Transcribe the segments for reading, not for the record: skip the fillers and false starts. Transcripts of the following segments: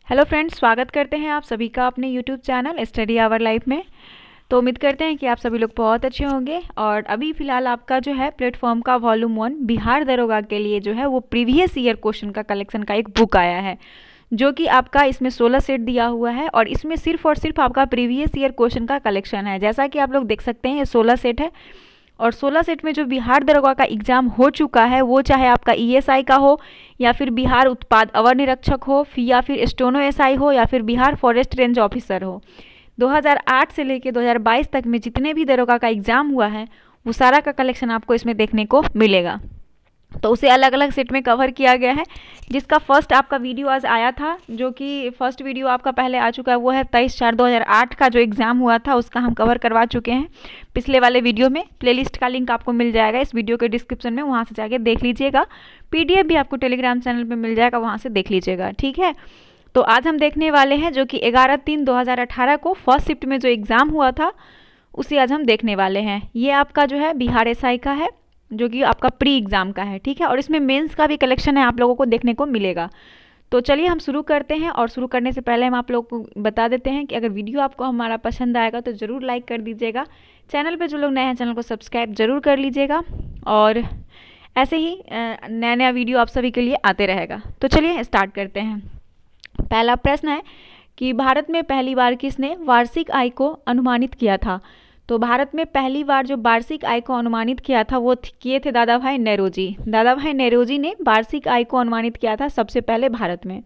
Hello friends, स्वागत करते हैं आप सभी का अपने YouTube channel study hour life में। तो उम्मीद करते हैं कि आप सभी लोग बहुत अच्छे होंगे। और अभी फ़िलहाल आपका जो है प्लेटफॉर्म का वॉल्यूम 1 बिहार दरोगा के लिए जो है वो प्रीवियस ईयर क्वेश्चन का कलेक्शन का एक बुक आया है, जो कि आपका इसमें 16 सेट दिया हुआ है और इसमें सिर्फ और सिर्फ आपका प्रीवियस ईयर क्वेश्चन का कलेक्शन है। जैसा कि आप लोग देख सकते हैं ये 16 सेट है और 16 सेट में जो बिहार दरोगा का एग्जाम हो चुका है वो चाहे आपका ईएसआई का हो या फिर बिहार उत्पाद अवर निरीक्षक हो या फिर स्टोनो एसआई हो या फिर बिहार फॉरेस्ट रेंज ऑफिसर हो, 2008 से लेकर 2022 तक में जितने भी दरोगा का एग्जाम हुआ है वो सारा का कलेक्शन आपको इसमें देखने को मिलेगा। तो उसे अलग अलग सेट में कवर किया गया है, जिसका फर्स्ट आपका वीडियो आज आया था, जो कि फर्स्ट वीडियो आपका पहले आ चुका है वो है 23/4/2008 का जो एग्ज़ाम हुआ था उसका हम कवर करवा चुके हैं पिछले वाले वीडियो में। प्लेलिस्ट का लिंक आपको मिल जाएगा इस वीडियो के डिस्क्रिप्शन में, वहाँ से जाके देख लीजिएगा। पीडीएफ भी आपको टेलीग्राम चैनल पर मिल जाएगा, वहाँ से देख लीजिएगा, ठीक है। तो आज हम देखने वाले हैं जो कि 11/3/2018 को फर्स्ट शिफ्ट में जो एग्ज़ाम हुआ था उसे आज हम देखने वाले हैं। ये आपका जो है बिहार एसआई का है, जो कि आपका प्री एग्ज़ाम का है, ठीक है। और इसमें मेंस का भी कलेक्शन है, आप लोगों को देखने को मिलेगा। तो चलिए हम शुरू करते हैं। और शुरू करने से पहले हम आप लोगों को बता देते हैं कि अगर वीडियो आपको हमारा पसंद आएगा तो ज़रूर लाइक कर दीजिएगा। चैनल पे जो लोग नए हैं चैनल को सब्सक्राइब जरूर कर लीजिएगा और ऐसे ही नया नया वीडियो आप सभी के लिए आते रहेगा। तो चलिए स्टार्ट करते हैं। पहला प्रश्न है कि भारत में पहली बार किसने वार्षिक आय को अनुमानित किया था। तो भारत में पहली बार जो वार्षिक आय को अनुमानित किया था वो किए थे दादा भाई नेरोजी। दादा भाई नेरोजी ने वार्षिक आय को अनुमानित किया था सबसे पहले भारत में।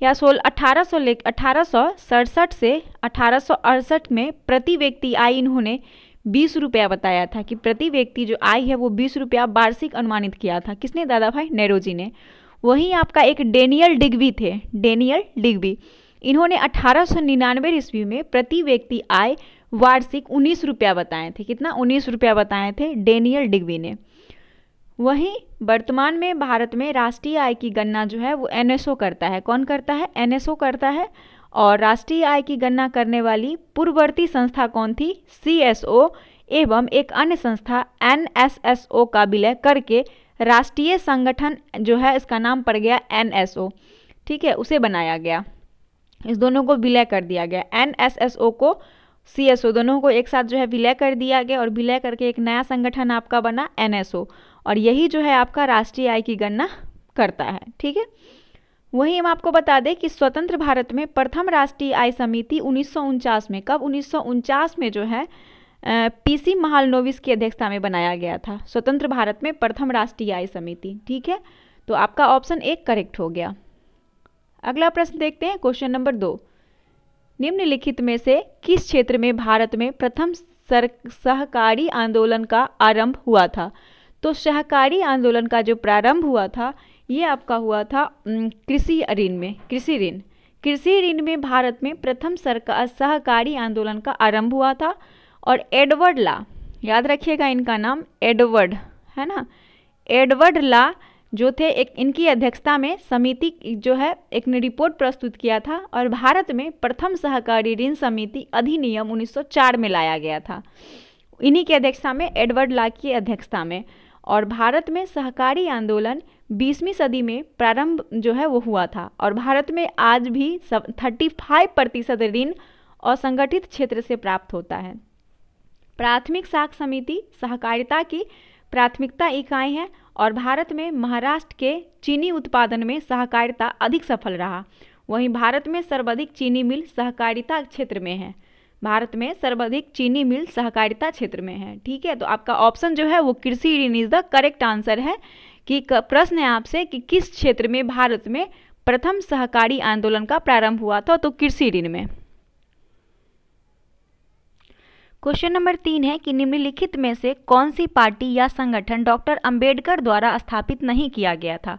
या 1867 से 1868 में प्रति व्यक्ति आय इन्होंने 20 रुपया बताया था कि प्रति व्यक्ति जो आय है वो 20 रुपया वार्षिक अनुमानित किया था। किसने? दादा भाई नेरोजी ने। वहीं आपका एक डेनियल डिग्बी थे, डेनियल डिग्बी, इन्होंने 1899 ईस्वी में प्रति व्यक्ति आय वार्षिक 19 रुपया बताए थे। कितना? 19 रुपया बताए थे डेनियल डिग्बी ने। वहीं वर्तमान में भारत में राष्ट्रीय आय की गणना जो है वो एनएसओ करता है। कौन करता है? एनएसओ करता है। और राष्ट्रीय आय की गणना करने वाली पूर्ववर्ती संस्था कौन थी? सीएसओ। एवं एक अन्य संस्था एनएसएसओ का विलय करके राष्ट्रीय संगठन जो है इसका नाम पड़ गया एनएसओ, ठीक है, उसे बनाया गया। इस दोनों को विलय कर दिया गया, एनएसएसओ को सीएसओ, दोनों को एक साथ जो है विलय कर दिया गया और विलय करके एक नया संगठन आपका बना एनएसओ। और यही जो है आपका राष्ट्रीय आय की गणना करता है, ठीक है। वहीं हम आपको बता दें कि स्वतंत्र भारत में प्रथम राष्ट्रीय आय समिति 1949 में, कब? 1949 में जो है पीसी महालनोबिस की अध्यक्षता में बनाया गया था। स्वतंत्र भारत में प्रथम राष्ट्रीय आय समिति, ठीक है। तो आपका ऑप्शन 1 करेक्ट हो गया। अगला प्रश्न देखते हैं, क्वेश्चन नंबर 2। निम्नलिखित में से किस क्षेत्र में भारत में प्रथम सहकारी आंदोलन का आरंभ हुआ था। तो सहकारी आंदोलन का जो प्रारंभ हुआ था ये आपका हुआ था कृषि ऋण में। कृषि ऋण में भारत में प्रथम सहकारी आंदोलन का आरंभ हुआ था। और एडवर्ड ला, याद रखिएगा इनका नाम एडवर्ड है ना, एडवर्ड ला जो थे, एक इनकी अध्यक्षता में समिति जो है एक ने रिपोर्ट प्रस्तुत किया था और भारत में प्रथम सहकारी ऋण समिति अधिनियम 1904 में लाया गया था। इन्हीं की अध्यक्षता में, एडवर्ड ला की अध्यक्षता में। और भारत में सहकारी आंदोलन 20वीं सदी में प्रारंभ जो है वो हुआ था। और भारत में आज भी 35% ऋण असंगठित क्षेत्र से प्राप्त होता है। प्राथमिक साख समिति सहकारिता की प्राथमिकता इकाई है और भारत में महाराष्ट्र के चीनी उत्पादन में सहकारिता अधिक सफल रहा। वहीं भारत में सर्वाधिक चीनी मिल सहकारिता क्षेत्र में है। भारत में सर्वाधिक चीनी मिल सहकारिता क्षेत्र में है, ठीक है। तो आपका ऑप्शन जो है वो कृषि ऋण इज द करेक्ट आंसर है। कि प्रश्न है आपसे कि किस क्षेत्र में भारत में प्रथम सहकारी आंदोलन का प्रारंभ हुआ था, तो कृषि ऋण में। क्वेश्चन नंबर 3 है कि निम्नलिखित में से कौन सी पार्टी या संगठन डॉक्टर अंबेडकर द्वारा स्थापित नहीं किया गया था।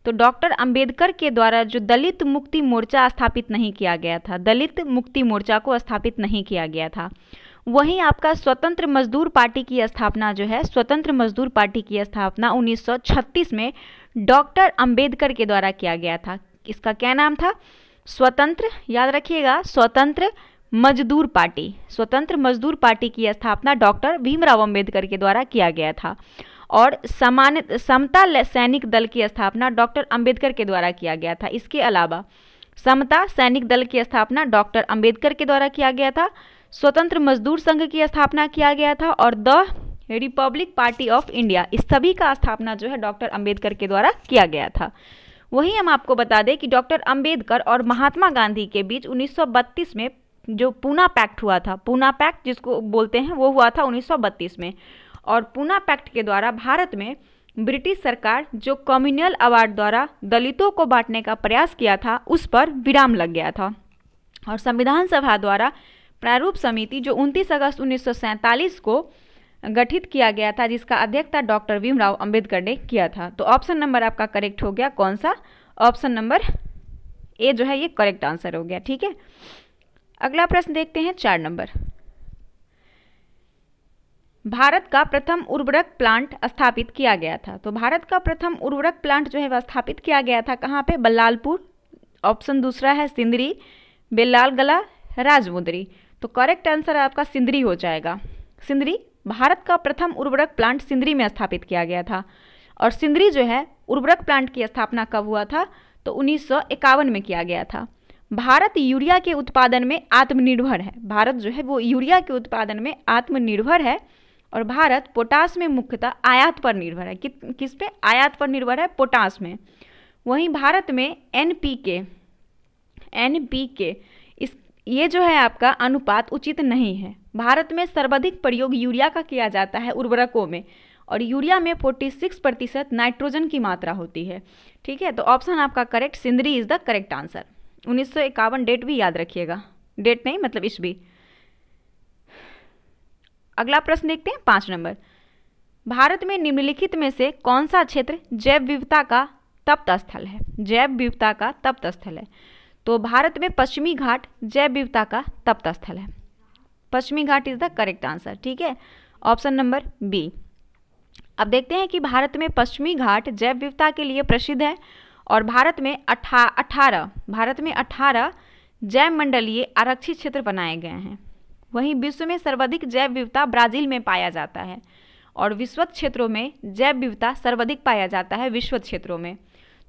तो डॉक्टर अंबेडकर के द्वारा जो दलित मुक्ति मोर्चा स्थापित नहीं किया गया था, दलित मुक्ति मोर्चा को स्थापित नहीं किया गया था। वहीं आपका स्वतंत्र मजदूर पार्टी की स्थापना जो है, स्वतंत्र मजदूर पार्टी की स्थापना 1936 में डॉक्टर अंबेडकर के द्वारा किया गया था। इसका क्या नाम था? स्वतंत्र, याद रखिएगा, स्वतंत्र मजदूर पार्टी। स्वतंत्र मजदूर पार्टी की स्थापना डॉक्टर भीमराव अंबेडकर के द्वारा किया गया था। और समता सैनिक दल की स्थापना डॉक्टर अंबेडकर के द्वारा किया गया था। इसके अलावा समता सैनिक दल की स्थापना डॉक्टर अंबेडकर के द्वारा किया गया था। स्वतंत्र मजदूर संघ की स्थापना किया गया था। और the Republic party of India, इस सभी का स्थापना जो है डॉक्टर अंबेडकर के द्वारा किया गया था। वही हम आपको बता दें कि डॉक्टर अंबेडकर और महात्मा गांधी के बीच 1932 में जो पूना पैक्ट हुआ था, पूना पैक्ट जिसको बोलते हैं, वो हुआ था 1932 में। और पूना पैक्ट के द्वारा भारत में ब्रिटिश सरकार जो कम्युनल अवार्ड द्वारा दलितों को बांटने का प्रयास किया था, उस पर विराम लग गया था। और संविधान सभा द्वारा प्रारूप समिति जो 29 अगस्त 1947 को गठित किया गया था, जिसका अध्यक्षता डॉक्टर भीमराव अंबेडकर ने किया था। तो ऑप्शन नंबर आपका करेक्ट हो गया कौन सा? ऑप्शन नंबर ए जो है ये करेक्ट आंसर हो गया। ठीक है, अगला प्रश्न देखते हैं 4 नंबर। भारत का प्रथम उर्वरक प्लांट स्थापित किया गया था। तो भारत का प्रथम उर्वरक प्लांट जो है वह स्थापित किया गया था कहाँ पे? बल्लालपुर। ऑप्शन दूसरा है सिंदरी, बेलालगला, राजमुंदरी। तो करेक्ट आंसर आपका सिंदरी हो जाएगा। सिंदरी, भारत का प्रथम उर्वरक प्लांट सिंदरी में स्थापित किया गया था। और सिंदरी जो है उर्वरक प्लांट की स्थापना कब हुआ था? तो 1951 में किया गया था। भारत यूरिया के उत्पादन में आत्मनिर्भर है। भारत जो है वो यूरिया के उत्पादन में आत्मनिर्भर है। और भारत पोटास में मुख्यतः आयात पर निर्भर है। किस पे आयात पर निर्भर है? पोटास में। वहीं भारत में एनपीके ये जो है आपका अनुपात उचित नहीं है। भारत में सर्वाधिक प्रयोग यूरिया का किया जाता है उर्वरकों में, और यूरिया में 46% नाइट्रोजन की मात्रा होती है। ठीक है, तो ऑप्शन आपका correct Sindri is the correct answer. 1951 date भी याद रखिएगा, डेट नहीं मतलब ईस्वी। अगला प्रश्न देखते हैं 5 नंबर। भारत में निम्नलिखित में से कौन सा क्षेत्र जैव विविधता का तप्त स्थल है? जैव विविधता का तप्त स्थल है। तो भारत में पश्चिमी घाट जैव विविधता का तप्त स्थल है। पश्चिमी घाट इज द करेक्ट आंसर। ठीक है, ऑप्शन नंबर बी। अब देखते हैं कि भारत में पश्चिमी घाट जैव विविधता के लिए प्रसिद्ध है। और भारत में 18 जैव मंडलीय आरक्षित क्षेत्र बनाए गए हैं। वहीं विश्व में सर्वाधिक जैव विविधता ब्राजील में पाया जाता है। और विषुवत क्षेत्रों में जैव विविधता सर्वाधिक पाया जाता है विषुवत क्षेत्रों में।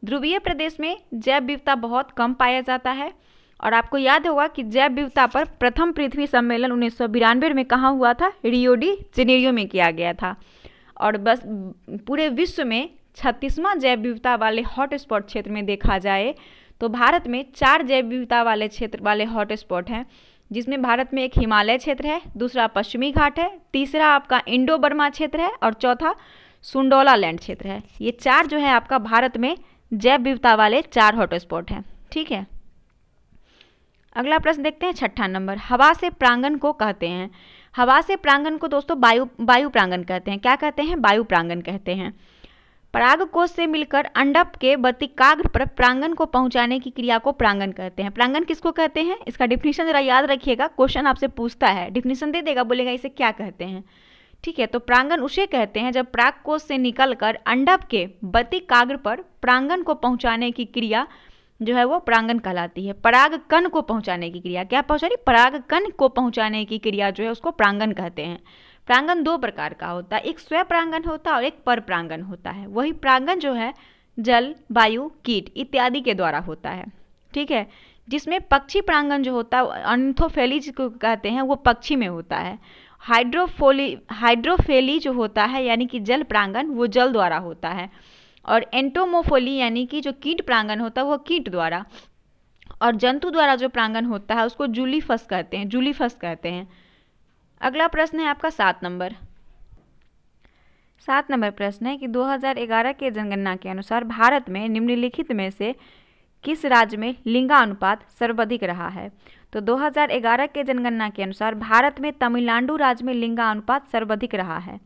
ध्रुवीय प्रदेश में जैव विविधता बहुत कम पाया जाता है। और आपको याद होगा कि जैव विविधता पर प्रथम पृथ्वी सम्मेलन 1992 में कहाँ हुआ था? रियो डी जेनेरियो में किया गया था। और बस पूरे विश्व में 36वां जैव विविधता वाले हॉटस्पॉट क्षेत्र में देखा जाए तो भारत में 4 जैव विविधता वाले क्षेत्र वाले हॉटस्पॉट हैं, जिसमें भारत में एक हिमालय क्षेत्र है, दूसरा पश्चिमी घाट है, तीसरा आपका इंडो बर्मा क्षेत्र है, और चौथा सुंडोला लैंड क्षेत्र है। ये 4 जो है आपका भारत में जैव विविधता वाले 4 हॉटस्पॉट हैं। ठीक है, अगला प्रश्न देखते हैं 6 नंबर। हवा से प्रांगण को कहते हैं। हवा से प्रांगण को दोस्तों वायु प्रांगण कहते हैं। क्या कहते हैं? वायु प्रांगण कहते हैं। परागकोश से मिलकर अंडक के बतिकाग्र पर प्रांगण को पहुंचाने की क्रिया को प्रांगण कहते हैं। प्रांगण किसको कहते हैं? इसका डिफिनीशन जरा याद रखिएगा, क्वेश्चन आपसे पूछता है, डिफिनीशन दे देगा, बोलेगा इसे क्या कहते हैं। ठीक है, तो प्रांगण उसे कहते हैं जब परागकोश से निकलकर अंडक के बतिकाग्र पर प्रांगण को पहुंचाने की क्रिया जो है वो प्रांगण कहलाती है। परागकण को पहुंचाने की क्रिया, क्या पहुंचानी? परागकण को पहुंचाने की क्रिया जो है उसको प्रांगण कहते हैं। प्रांगण 2 प्रकार का होता है, एक स्व प्रांगण होता है और एक पर प्रांगण होता है। वही प्रांगण जो है जल, वायु, कीट इत्यादि के द्वारा होता है। ठीक है, जिसमें पक्षी प्रांगण जो होता है ऑर्थोफेली जिसको कहते हैं वो पक्षी में होता है। हाइड्रोफेली जो होता है यानी कि जल प्रांगण वो जल द्वारा होता है। और एंटोमोफोली यानी कि जो कीट प्रांगण होता है वो कीट द्वारा। और जंतु द्वारा जो प्रांगण होता है उसको जूलीफस कहते हैं। अगला प्रश्न है आपका 7 नंबर। 7 नंबर प्रश्न है कि 2011 के जनगणना के अनुसार भारत में निम्नलिखित में से किस राज्य में लिंगानुपात सर्वाधिक रहा है? तो 2011 के जनगणना के अनुसार भारत में तमिलनाडु राज्य में लिंगानुपात सर्वाधिक रहा है।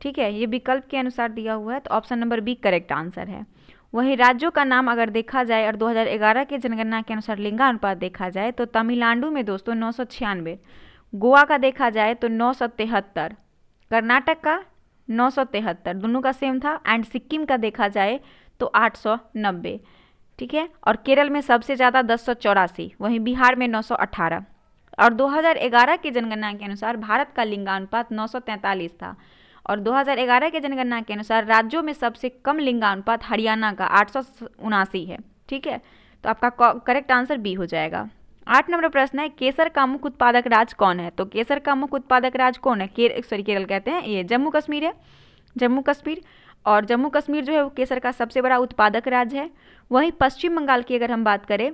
ठीक है, ये विकल्प के अनुसार दिया हुआ है, तो option number B correct answer है। वहीं राज्यों का नाम अगर देखा जाए और 2011 के जनगणना के अनुसार लिंगानुपात देखा जाए तो तमिलनाडु में दोस्तों 996, गोवा का देखा जाए तो 973, कर्नाटक का 973, दोनों का सेम था, एंड सिक्किम का देखा जाए तो 890। ठीक है, और केरल में सबसे ज़्यादा 1084, वहीं बिहार में 918। और 2011 की जनगणना के अनुसार भारत का लिंगानुपात 943 था। और 2011 के जनगणना के अनुसार राज्यों में सबसे कम लिंगानुपात हरियाणा का 879 है। ठीक है, तो आपका करेक्ट आंसर बी हो जाएगा। 8 नंबर प्रश्न है, केसर का मुख्य उत्पादक राज्य कौन है? तो केसर का मुख्य उत्पादक राज्य कौन है? केरल कहते हैं, ये जम्मू कश्मीर है, जम्मू कश्मीर। और जम्मू कश्मीर जो है वो केसर का सबसे बड़ा उत्पादक राज्य है। वहीं पश्चिम बंगाल की अगर हम बात करें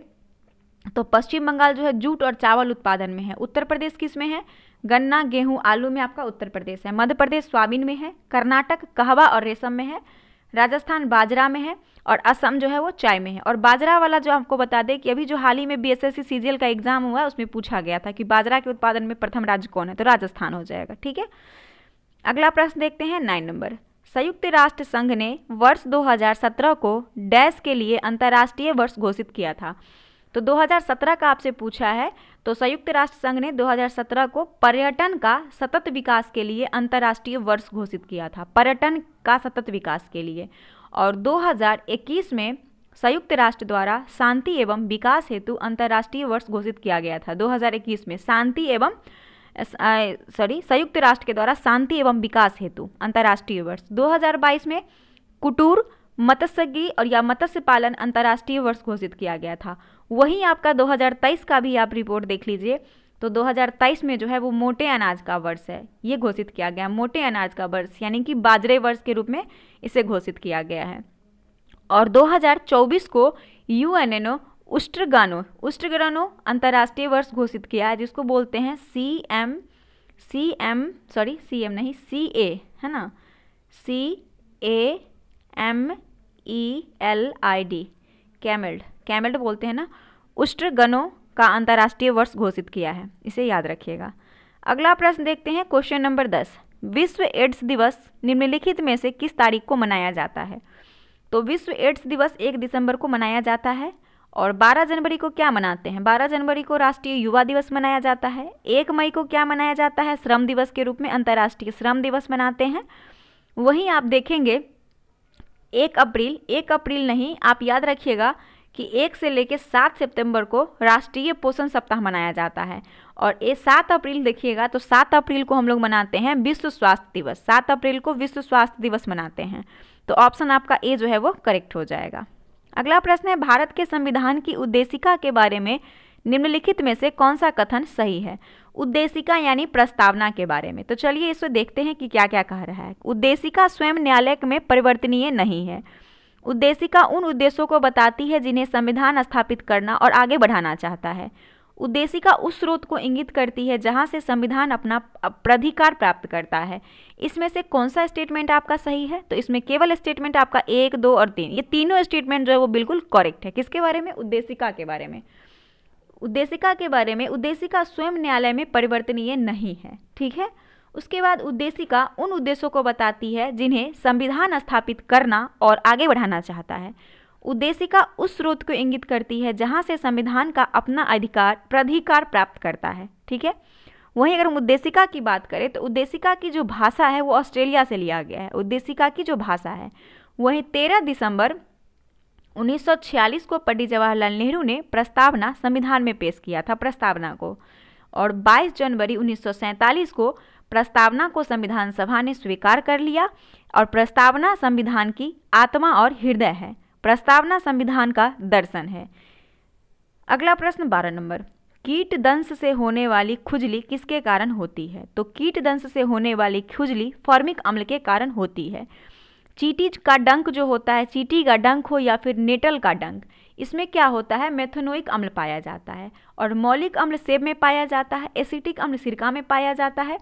तो पश्चिम बंगाल जो है जूट और चावल उत्पादन में है। उत्तर प्रदेश किस में है? गन्ना, गेहूं, आलू में आपका उत्तर प्रदेश है। मध्य प्रदेश सोयाबीन में है। कर्नाटक कहवा और रेशम में है। राजस्थान बाजरा में है। और असम जो है वो चाय में है। और बाजरा वाला जो आपको बता दें कि अभी जो हाल ही में बीएसएससी सीजीएल का एग्जाम हुआ है उसमें पूछा गया था कि बाजरा के उत्पादन में प्रथम राज्य कौन है, तो राजस्थान हो जाएगा। ठीक है, अगला प्रश्न देखते हैं 9 नंबर। संयुक्त राष्ट्र संघ ने वर्ष 2017 को डैश के लिए अंतर्राष्ट्रीय वर्ष घोषित किया था। तो 2017 का आपसे पूछा है, तो संयुक्त राष्ट्र संघ ने 2017 को पर्यटन का सतत विकास के लिए अंतर्राष्ट्रीय वर्ष घोषित किया था, पर्यटन का सतत विकास के लिए। और 2021 में संयुक्त राष्ट्र द्वारा शांति एवं विकास हेतु अंतर्राष्ट्रीय वर्ष घोषित किया गया था। 2021 में संयुक्त राष्ट्र के द्वारा शांति एवं विकास हेतु अंतर्राष्ट्रीय वर्ष। 2022 में कुटीर, मत्स्यगी और या मत्स्य पालन अंतर्राष्ट्रीय वर्ष घोषित किया गया था। वहीं आपका 2023 का भी आप रिपोर्ट देख लीजिए, तो 2023 में जो है वो मोटे अनाज का वर्ष है, ये घोषित किया गया, मोटे अनाज का वर्ष, यानी कि बाजरे वर्ष के रूप में इसे घोषित किया गया है। और 2024 को यूएनओ उष्ट्रगानो अंतर्राष्ट्रीय वर्ष घोषित किया है, जिसको बोलते हैं CA है ना, CAMELD, कैमेल्ड बोलते हैं ना, उष्ट्रगणों का अंतर्राष्ट्रीय वर्ष घोषित किया है, इसे याद रखिएगा। अगला प्रश्न देखते हैं, क्वेश्चन नंबर 10। विश्व एड्स दिवस निम्नलिखित में से किस तारीख को मनाया जाता है? तो विश्व एड्स दिवस 1 दिसंबर को मनाया जाता है। और 12 जनवरी को क्या मनाते हैं? 12 जनवरी को राष्ट्रीय युवा दिवस मनाया जाता है। 1 मई को क्या मनाया जाता है? श्रम दिवस के रूप में अंतर्राष्ट्रीय श्रम दिवस मनाते हैं। वहीं आप देखेंगे 1 अप्रैल नहीं, आप याद रखिएगा कि 1 से लेकर 7 सितंबर को राष्ट्रीय पोषण सप्ताह मनाया जाता है। और ये 7 अप्रैल देखिएगा, तो 7 अप्रैल को हम लोग मनाते हैं विश्व स्वास्थ्य दिवस। 7 अप्रैल को विश्व स्वास्थ्य दिवस मनाते हैं। तो ऑप्शन आपका ए जो है वो करेक्ट हो जाएगा। अगला प्रश्न है, भारत के संविधान की उद्देशिका के बारे में निम्नलिखित में से कौन सा कथन सही है? उद्देशिका यानी प्रस्तावना के बारे में। तो चलिए इसे देखते हैं कि क्या क्या कह रहा है। उद्देशिका स्वयं न्यायालय में परिवर्तनीय नहीं है। उद्देशिका उन उद्देश्यों को बताती है जिन्हें संविधान स्थापित करना और आगे बढ़ाना चाहता है। उद्देशिका उस स्रोत को इंगित करती है जहां से संविधान अपना प्राधिकार प्राप्त करता है। इसमें से कौन सा स्टेटमेंट आपका सही है? तो इसमें केवल स्टेटमेंट आपका 1, 2 और 3, ये तीनों स्टेटमेंट जो है वो बिल्कुल करेक्ट है। किसके बारे में? उद्देशिका के बारे में। उद्देशिका के बारे में, उद्देशिका स्वयं न्यायालय में परिवर्तनीय नहीं है। ठीक है, उसके बाद उद्देशिका उन उद्देश्यों को बताती है जिन्हें संविधान स्थापित करना और आगे बढ़ाना चाहता है। उद्देशिका उस स्रोत को इंगित करती है जहां से संविधान का अपना प्राधिकार प्राप्त करता है। ठीक है, वहीं अगर हम उद्देशिका की बात करें तो उद्देशिका की जो भाषा है वो ऑस्ट्रेलिया से लिया गया है। उद्देशिका की जो भाषा है, वहीं 13 दिसंबर 1946 को पंडित जवाहरलाल नेहरू ने प्रस्तावना संविधान में पेश किया था, प्रस्तावना को। और 22 जनवरी 1947 को प्रस्तावना को संविधान सभा ने स्वीकार कर लिया। और प्रस्तावना संविधान की आत्मा और हृदय है। प्रस्तावना संविधान का दर्शन है। अगला प्रश्न 12 नंबर। कीट दंश से होने वाली खुजली किसके कारण होती है? तो कीट दंश से होने वाली खुजली फॉर्मिक अम्ल के कारण होती है। चींटी का डंक जो होता है, चींटी का डंक हो या फिर नेटल का डंक, इसमें क्या होता है? मेथनोइक अम्ल पाया जाता है। और मौलिक अम्ल सेब में पाया जाता है। एसिटिक अम्ल सिरका में पाया जाता है।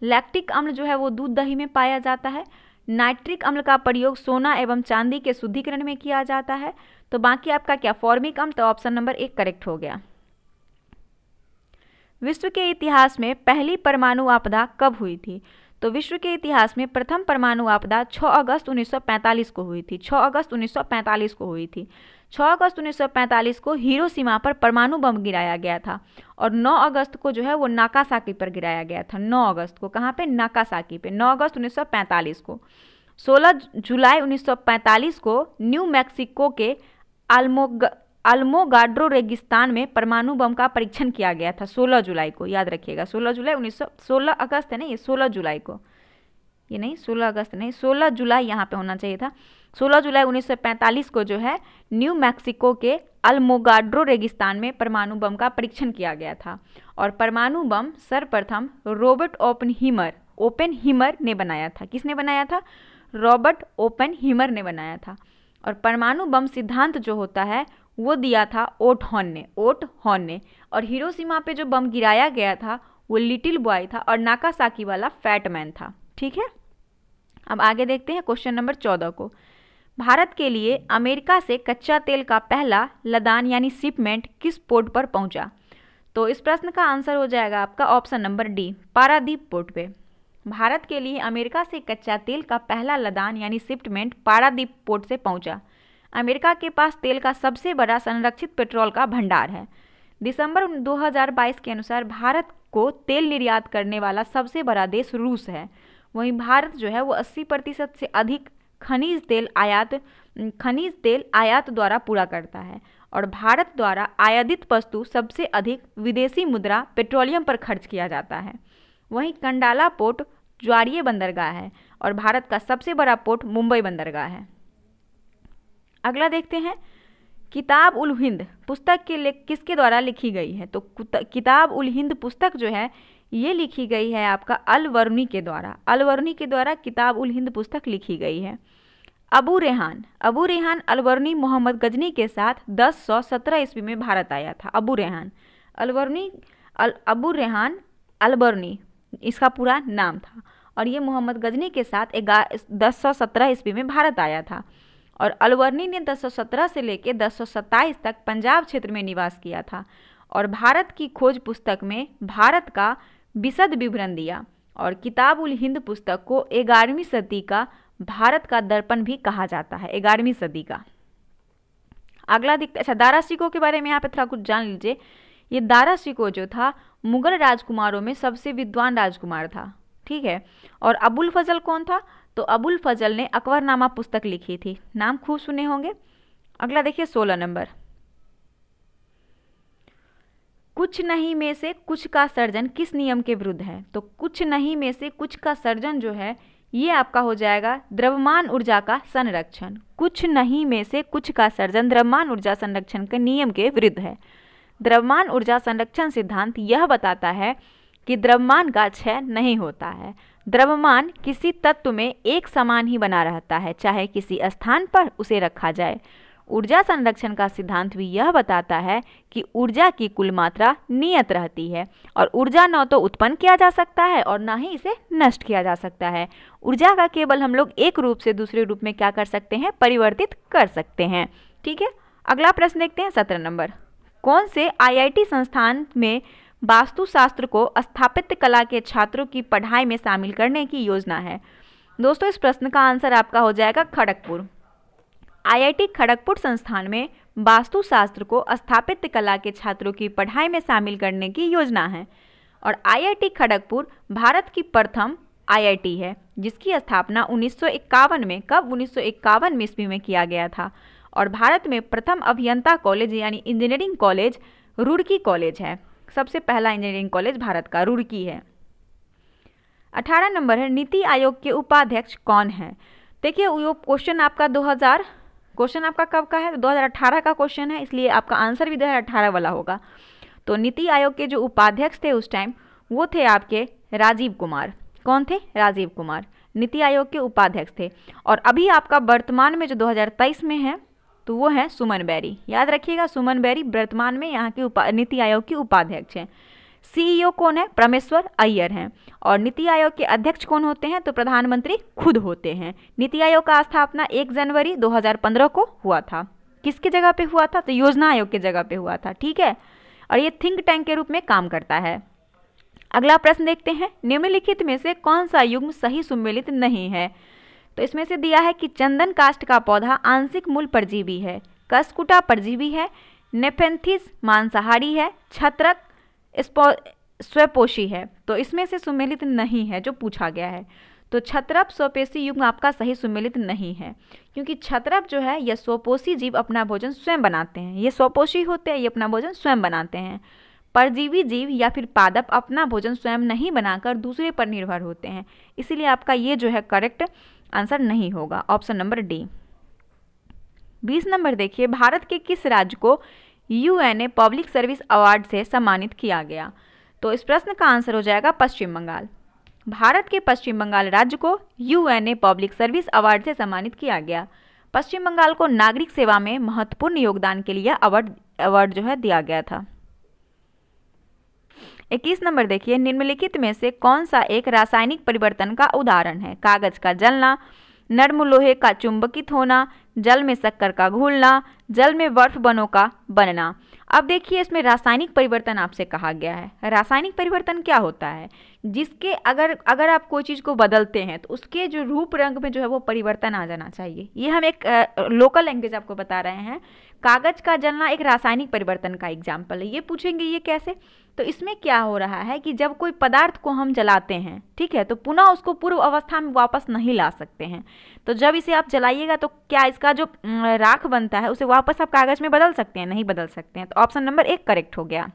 लैक्टिक अम्ल जो है वो दूध दही में पाया जाता है। नाइट्रिक अम्ल का प्रयोग सोना एवं चांदी के शुद्धिकरण में किया जाता है। तो बाकी आपका क्या? फॉर्मिक अम्ल। तो ऑप्शन नंबर 1 करेक्ट हो गया। विश्व के इतिहास में पहली परमाणु आपदा कब हुई थी? तो विश्व के इतिहास में प्रथम परमाणु आपदा 6 अगस्त 1945 को हुई थी। 6 अगस्त 1945 को हुई थी। 6 अगस्त 1945 को हिरोशिमा पर परमाणु बम गिराया गया था। और 9 अगस्त को जो है वो नागासाकी पर गिराया गया था। 9 अगस्त को कहाँ पे? नागासाकी पे। 9 अगस्त 1945 को। 16 जुलाई 1945 को न्यू मैक्सिको के अल्मोगाड्रो रेगिस्तान में परमाणु बम का परीक्षण किया गया था। 16 जुलाई को, याद रखिएगा। 16 अगस्त है ना ये, 16 जुलाई को, ये नहीं 16 अगस्त नहीं, 16 जुलाई यहाँ पे होना चाहिए था। 16 जुलाई 1945 को जो है न्यू मैक्सिको के अल्मोगाड्रो रेगिस्तान में परमाणु बम का परीक्षण किया गया था। और परमाणु बम सर्वप्रथम रॉबर्ट ओपेनहीमर ने बनाया था। किसने बनाया था? रॉबर्ट ओपेनहीमर ने बनाया था। और परमाणु बम सिद्धांत जो होता है वो दिया था ओट हॉर्न ने। और हिरोशिमा पे जो बम गिराया गया था वो लिटिल बॉय था और नाकासाकी वाला फैट मैन था। ठीक है, अब आगे देखते हैं क्वेश्चन नंबर 14 को। भारत के लिए अमेरिका से कच्चा तेल का पहला लदान यानी शिपमेंट किस पोर्ट पर पहुंचा? तो इस प्रश्न का आंसर हो जाएगा आपका option number D, Paradip port पे। भारत के लिए अमेरिका से कच्चा तेल का पहला लदान यानी शिपमेंट पारादीप पोर्ट से पहुंचा। अमेरिका के पास तेल का सबसे बड़ा संरक्षित पेट्रोल का भंडार है। दिसंबर 2022 के अनुसार भारत को तेल निर्यात करने वाला सबसे बड़ा देश रूस है। वहीं भारत जो है वो 80% से अधिक खनिज तेल आयात द्वारा पूरा करता है। और भारत द्वारा आयातित वस्तु सबसे अधिक विदेशी मुद्रा पेट्रोलियम पर खर्च किया जाता है। वहीं कंडाला पोर्ट ज्वारीय बंदरगाह है और भारत का सबसे बड़ा पोर्ट मुंबई बंदरगाह है। अगला देखते हैं, किताब उल हिंद पुस्तक किसके द्वारा लिखी गई है? तो किताब उल हिंद पुस्तक जो है ये लिखी गई है आपका अल-वर्नी के द्वारा किताब उल हिंद पुस्तक लिखी गई है। अबू रेहान अल-वर्नी मोहम्मद गजनी के साथ 1017 ईस्वी में भारत आया था। अबू रेहान अल-वर्नी इसका पूरा नाम था और ये मोहम्मद गजनी के साथ 1017 ईस्वी में भारत आया था। और अल-वर्नी ने 1017 से लेकर 1027 तक पंजाब क्षेत्र में निवास किया था और भारत की खोज पुस्तक में भारत का विशद विवरण दिया। और किताब उल हिंद पुस्तक को 11वीं सदी का भारत का दर्पण भी कहा जाता है, 11वीं सदी का। अगला दिखता, अच्छा दारा शिकोह के बारे में यहाँ पे थोड़ा कुछ जान लीजिए। ये दारा शिकोह जो था मुगल राजकुमारों में सबसे विद्वान राजकुमार था। ठीक है, और अबुल फजल कौन था? तो अबुल फजल ने अकबरनामा पुस्तक लिखी थी, नाम खूब सुने होंगे। अगला देखिए 16 नंबर, कुछ नहीं में से कुछ का सर्जन किस नियम के विरुद्ध है? तो कुछ नहीं में से कुछ का सर्जन जो है ये आपका हो जाएगा द्रव्यमान ऊर्जा का संरक्षण। कुछ नहीं में से कुछ का सर्जन द्रव्यमान ऊर्जा संरक्षण के नियम के विरुद्ध है। द्रव्यमान ऊर्जा संरक्षण सिद्धांत यह बताता है कि द्रव्यमान का क्षय नहीं होता है। द्रव्यमान किसी तत्व में एक समान ही बना रहता है, चाहे किसी स्थान पर उसे रखा जाए। ऊर्जा संरक्षण का सिद्धांत भी यह बताता है कि ऊर्जा की कुल मात्रा नियत रहती है और ऊर्जा न तो उत्पन्न किया जा सकता है और न ही इसे नष्ट किया जा सकता है। ऊर्जा का केवल हम लोग एक रूप से दूसरे रूप में क्या कर सकते हैं? परिवर्तित कर सकते हैं। ठीक है, अगला प्रश्न देखते हैं 17 नंबर, कौन से IIT संस्थान में वास्तुशास्त्र को स्थापत्य कला के छात्रों की पढ़ाई में शामिल करने की योजना है? दोस्तों इस प्रश्न का आंसर आपका हो जाएगा खड़गपुर। IIT खड़गपुर संस्थान में वास्तुशास्त्र को स्थापत्य कला के छात्रों की पढ़ाई में शामिल करने की योजना है। और IIT खड़गपुर भारत की प्रथम IIT है जिसकी स्थापना 1951 में, कब? 1951 ईस्वी में किया गया था। और भारत में प्रथम अभियंता कॉलेज यानी इंजीनियरिंग कॉलेज रुड़की कॉलेज है। सबसे पहला इंजीनियरिंग कॉलेज भारत का रुड़की है। 18 नंबर है, नीति आयोग के उपाध्यक्ष कौन है? देखिए वो क्वेश्चन आपका कब का है? 2018 का क्वेश्चन है, इसलिए आपका आंसर भी 2018 वाला होगा। तो नीति आयोग के जो उपाध्यक्ष थे उस टाइम वो थे आपके राजीव कुमार। कौन थे? राजीव कुमार नीति आयोग के उपाध्यक्ष थे। और अभी आपका वर्तमान में जो 2023 में है तो वो है सुमन बैरी। याद रखिएगा, सुमन बैरी वर्तमान में यहाँ के नीति आयोग की उपाध्यक्ष हैं। CEO कौन है? परमेश्वर अय्यर हैं। और नीति आयोग के अध्यक्ष कौन होते हैं? तो प्रधानमंत्री खुद होते हैं। नीति आयोग का स्थापना 1 जनवरी 2015 को हुआ था। किसके जगह पे हुआ था? तो योजना आयोग के जगह पे हुआ था। ठीक है, और ये थिंक टैंक के रूप में काम करता है। अगला प्रश्न देखते हैं, निम्नलिखित में से कौन सा युग्म सही सुमेलित नहीं है? तो इसमें से दिया है कि चंदन काष्ठ का पौधा आंशिक मूल परजीवी है, कसकुटा परजीवी है, नेफेंथिस मांसाहारी है, छत्रक स्वपोषी है। तो इसमें से सुमेलित नहीं है जो पूछा गया है। तो छत्रप स्वपेशी युग्म आपका सही सुमेलित नहीं है, क्योंकि छत्रप जो है यह स्वपोषी जीव अपना भोजन स्वयं बनाते हैं। ये स्वपोषी होते हैं, ये अपना भोजन स्वयं बनाते हैं। परजीवी जीव या फिर पादप अपना भोजन स्वयं नहीं बनाकर दूसरे पर निर्भर होते हैं। इसीलिए आपका ये जो है करेक्ट आंसर नहीं होगा, ऑप्शन नंबर डी। 20 नंबर देखिए, भारत के किस राज्य को यूएनए पब्लिक सर्विस अवार्ड से सम्मानित किया गया? तो इस प्रश्न का आंसर हो जाएगा पश्चिम बंगाल। भारत के पश्चिम बंगाल राज्य को यूएनए पब्लिक सर्विस अवार्ड से सम्मानित किया गया। पश्चिम बंगाल को नागरिक सेवा में महत्वपूर्ण योगदान के लिए अवार्ड जो है दिया गया था। 21 नंबर देखिए, निम्नलिखित में से कौन सा एक रासायनिक परिवर्तन का उदाहरण है? कागज का जलना, नर्म लोहे का चुंबकित होना, जल में शक्कर का घुलना, जल में बर्फ बनों का बनना। अब देखिए, इसमें रासायनिक परिवर्तन आपसे कहा गया है। रासायनिक परिवर्तन क्या होता है? जिसके अगर आप कोई चीज़ को बदलते हैं तो उसके जो रूप रंग में जो है वो परिवर्तन आ जाना चाहिए। ये हम एक लोकल लैंग्वेज आपको बता रहे हैं। कागज का जलना एक रासायनिक परिवर्तन का एग्जाम्पल है। ये पूछेंगे ये कैसे? तो इसमें क्या हो रहा है कि जब कोई पदार्थ को हम जलाते हैं, ठीक है, तो पुनः उसको पूर्व अवस्था में वापस नहीं ला सकते हैं। तो जब इसे आप जलाइएगा तो क्या इसका जो राख बनता है उसे वापस आप कागज में बदल सकते हैं? नहीं बदल सकते हैं। तो ऑप्शन नंबर 1 करेक्ट हो गया।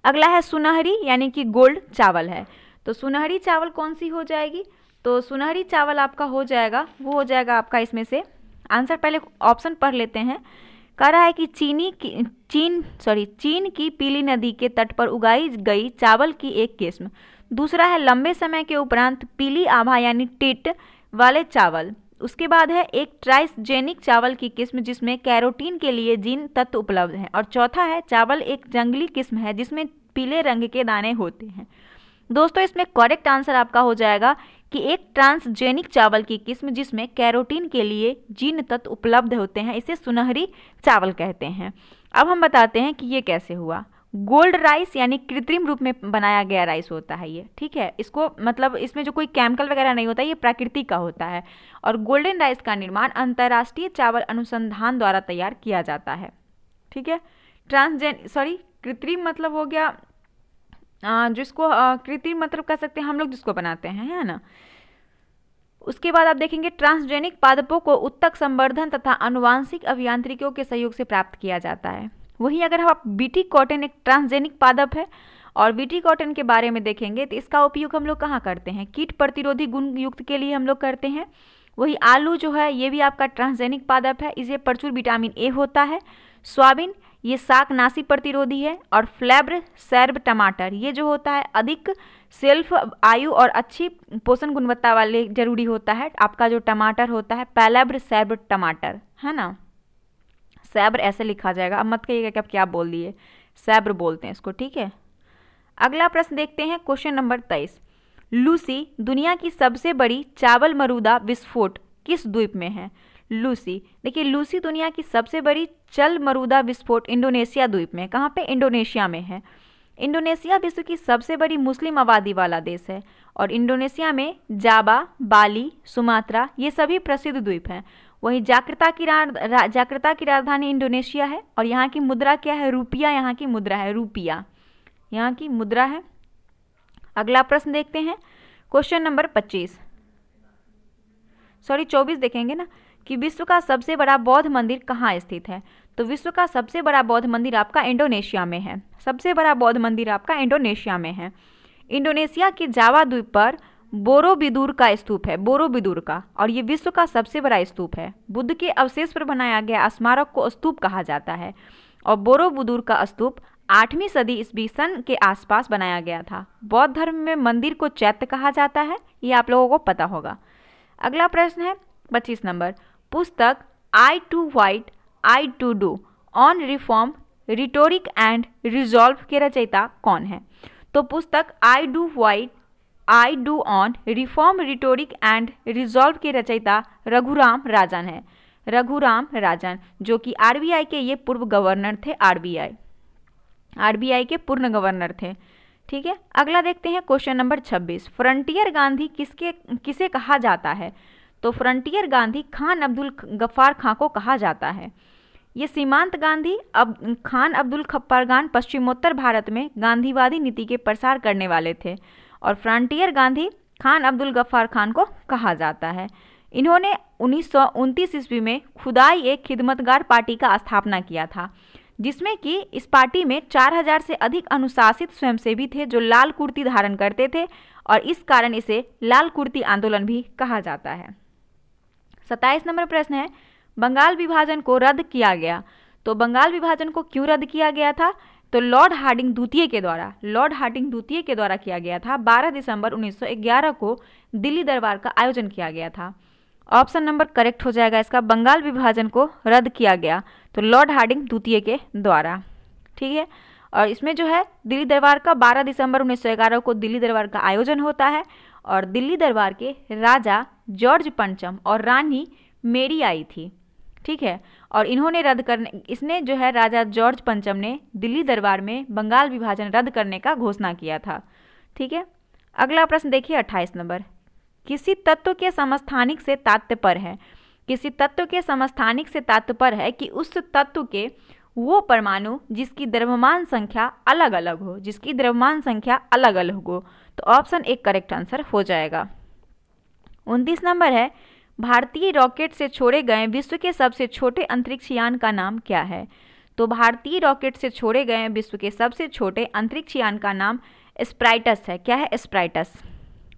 अगला है सुनहरी यानी कि गोल्ड चावल है। तो सुनहरी चावल कौन सी हो जाएगी? तो सुनहरी चावल आपका हो जाएगा, वो हो जाएगा आपका इसमें से आंसर, पहले ऑप्शन पढ़ लेते हैं। कह रहा है कि चीन की पीली नदी के तट पर उगाई गई चावल की एक किस्म। दूसरा है लंबे समय के उपरांत पीली आभा यानी टिट वाले चावल। उसके बाद है एक ट्राइसजेनिक चावल की किस्म जिसमें कैरोटीन के लिए जीन तत्व उपलब्ध हैं। और चौथा है चावल एक जंगली किस्म है जिसमें पीले रंग के दाने होते हैं। दोस्तों, इसमें करेक्ट आंसर आपका हो जाएगा कि एक ट्रांसजेनिक चावल की किस्म जिसमें कैरोटीन के लिए जीन तत्व उपलब्ध होते हैं, इसे सुनहरी चावल कहते हैं। अब हम बताते हैं कि ये कैसे हुआ। गोल्ड राइस यानी कृत्रिम रूप में बनाया गया राइस होता है ये, ठीक है। इसको मतलब इसमें जो कोई केमिकल वगैरह नहीं होता, ये प्राकृतिक का होता है। और गोल्डन राइस का निर्माण अंतर्राष्ट्रीय चावल अनुसंधान द्वारा तैयार किया जाता है, ठीक है। कृत्रिम मतलब हो गया जिसको कृत्रिम मतलब कह सकते हैं हम लोग जिसको बनाते हैं, है ना। उसके बाद आप देखेंगे ट्रांसजेनिक पादपों को उत्तक संवर्धन तथा आनुवांशिक अभियांत्रिकियों के सहयोग से प्राप्त किया जाता है। वहीं अगर हम बीटी कॉटन एक ट्रांसजेनिक पादप है और बीटी कॉटन के बारे में देखेंगे तो इसका उपयोग हम लोग कहाँ करते हैं? कीट प्रतिरोधी गुण युक्त के लिए हम लोग करते हैं। वही आलू जो है ये भी आपका ट्रांसजेनिक पादप है, इसे प्रचुर विटामिन ए होता है। सोयाबीन ये शाकनाशी प्रतिरोधी है। और फ्लेब्र सर्ब टमाटर ये जो होता है अधिक सेल्फ आयु और अच्छी पोषण गुणवत्ता वाले जरूरी होता है। आपका जो टमाटर होता है पैलेब्र सर्ब टमाटर, है ना। सैब्र ऐसे लिखा जाएगा, अब मत कहिएगा कि आप क्या बोल दिए, सैब्र बोलते हैं इसको, ठीक है। अगला प्रश्न देखते हैं, क्वेश्चन नंबर 23। लूसी दुनिया की सबसे बड़ी चावल मरूदा विस्फोट किस द्वीप में है? लूसी, देखिए लूसी दुनिया की सबसे बड़ी चल मरूदा विस्फोट इंडोनेशिया द्वीप में। कहाँ पे? इंडोनेशिया में है। इंडोनेशिया विश्व की सबसे बड़ी मुस्लिम आबादी वाला देश है। और इंडोनेशिया में जावा, बाली, सुमात्रा ये सभी प्रसिद्ध द्वीप हैं। वहीं जाकर्ता की राजधानी इंडोनेशिया है। और यहाँ की मुद्रा क्या है? रुपया यहाँ की मुद्रा है, रुपया यहाँ की मुद्रा है। अगला प्रश्न देखते हैं, क्वेश्चन नंबर 24 देखेंगे ना कि विश्व का सबसे बड़ा बौद्ध मंदिर कहाँ स्थित है? तो विश्व का सबसे बड़ा बौद्ध मंदिर आपका इंडोनेशिया में है। सबसे बड़ा बौद्ध मंदिर आपका इंडोनेशिया में है। इंडोनेशिया के जावा द्वीप पर बोरोबिदुर का स्तूप है, बोरोबिदुर का, और ये विश्व का सबसे बड़ा स्तूप है। बुद्ध के अवशेष पर बनाया गया स्मारक को स्तूप कहा जाता है। और बोरोबुदुर का स्तूप 8वीं सदी ईस्वी सन के आसपास बनाया गया था। बौद्ध धर्म में मंदिर को चैत्य कहा जाता है, ये आप लोगों को पता होगा। अगला प्रश्न है 25 नंबर। पुस्तक I do what I do do on reform rhetoric and resolve के रचयिता कौन है? तो पुस्तक I do on reform rhetoric and resolve के रचयिता रघुराम राजन है। रघुराम राजन जो कि आरबीआई के ये पूर्व गवर्नर थे, आरबीआई के पूर्ण गवर्नर थे, ठीक है। अगला देखते हैं क्वेश्चन नंबर 26। फ्रंटियर गांधी किसे कहा जाता है? तो फ्रंटियर गांधी खान अब्दुल गफ्फार खां को कहा जाता है। ये सीमांत गांधी खान अब्दुल गफ्फार खान पश्चिमोत्तर भारत में गांधीवादी नीति के प्रसार करने वाले थे। और फ्रंटियर गांधी खान अब्दुल गफ्फार खान को कहा जाता है। इन्होंने 1929 ईस्वी में खुदाई एक खिदमतगार पार्टी का स्थापना किया था, जिसमें कि इस पार्टी में 4000 से अधिक अनुशासित स्वयंसेवी थे जो लाल कुर्ती धारण करते थे। और इस कारण इसे लाल कुर्ती आंदोलन भी कहा जाता है। 27 नंबर प्रश्न है, बंगाल विभाजन को रद्द किया गया। तो बंगाल विभाजन को क्यों रद्द किया गया था? तो लॉर्ड हार्डिंग द्वितीय के द्वारा किया गया था। 12 दिसंबर 1911 को दिल्ली दरबार का आयोजन किया गया था। ऑप्शन नंबर करेक्ट हो जाएगा इसका, बंगाल विभाजन को रद्द किया गया तो लॉर्ड हार्डिंग द्वितीय के द्वारा। ठीक है, और इसमें जो है दिल्ली दरबार का 12 दिसंबर 1911 को दिल्ली दरबार का आयोजन होता है और दिल्ली दरबार के राजा जॉर्ज पंचम और रानी मेरी आई थी। ठीक है, और इसने जो है राजा जॉर्ज पंचम ने दिल्ली दरबार में बंगाल विभाजन रद्द करने का घोषणा किया था। ठीक है, अगला प्रश्न देखिए 28 नंबर। किसी तत्व के समस्थानिक से तात्पर्य है, किसी तत्व के समस्थानिक से तात्पर्य है कि उस तत्व के वो परमाणु जिसकी द्रव्यमान संख्या अलग अलग हो, जिसकी द्रव्यमान संख्या अलग अलग हो। तो ऑप्शन एक करेक्ट आंसर हो जाएगा। 29 नंबर है, भारतीय रॉकेट से छोड़े गए विश्व के सबसे छोटे अंतरिक्ष यान का नाम क्या है? तो भारतीय रॉकेट से छोड़े गए विश्व के सबसे छोटे अंतरिक्ष यान का नाम स्प्राइटस है। क्या है? Sprites.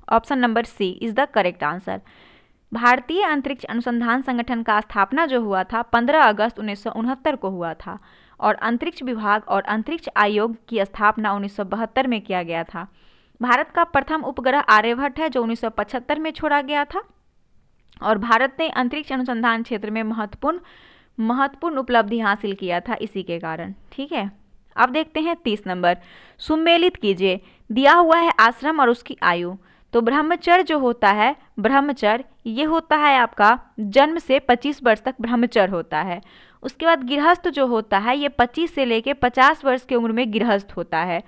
Option number C is the correct answer. भारतीय अंतरिक्ष अनुसंधान संगठन का स्थापना जो हुआ था 15 अगस्त 1969 को हुआ था और अंतरिक्ष विभाग और अंतरिक्ष आयोग की स्थापना 1972 में किया गया था। भारत का प्रथम उपग्रह आर्यभट्ट है जो 1975 में छोड़ा गया था और भारत ने अंतरिक्ष अनुसंधान क्षेत्र में महत्वपूर्ण उपलब्धि हासिल किया था इसी के कारण। ठीक है, अब देखते हैं 30 नंबर। सुमेलित कीजिए, दिया हुआ है आश्रम और उसकी आयु। तो ब्रह्मचर्य जो होता है, ब्रह्मचर्य ये होता है आपका जन्म से 25 वर्ष तक ब्रह्मचर्य होता है। उसके बाद गृहस्थ जो होता है ये 25 से लेके 50 वर्ष की उम्र में गृहस्थ होता है।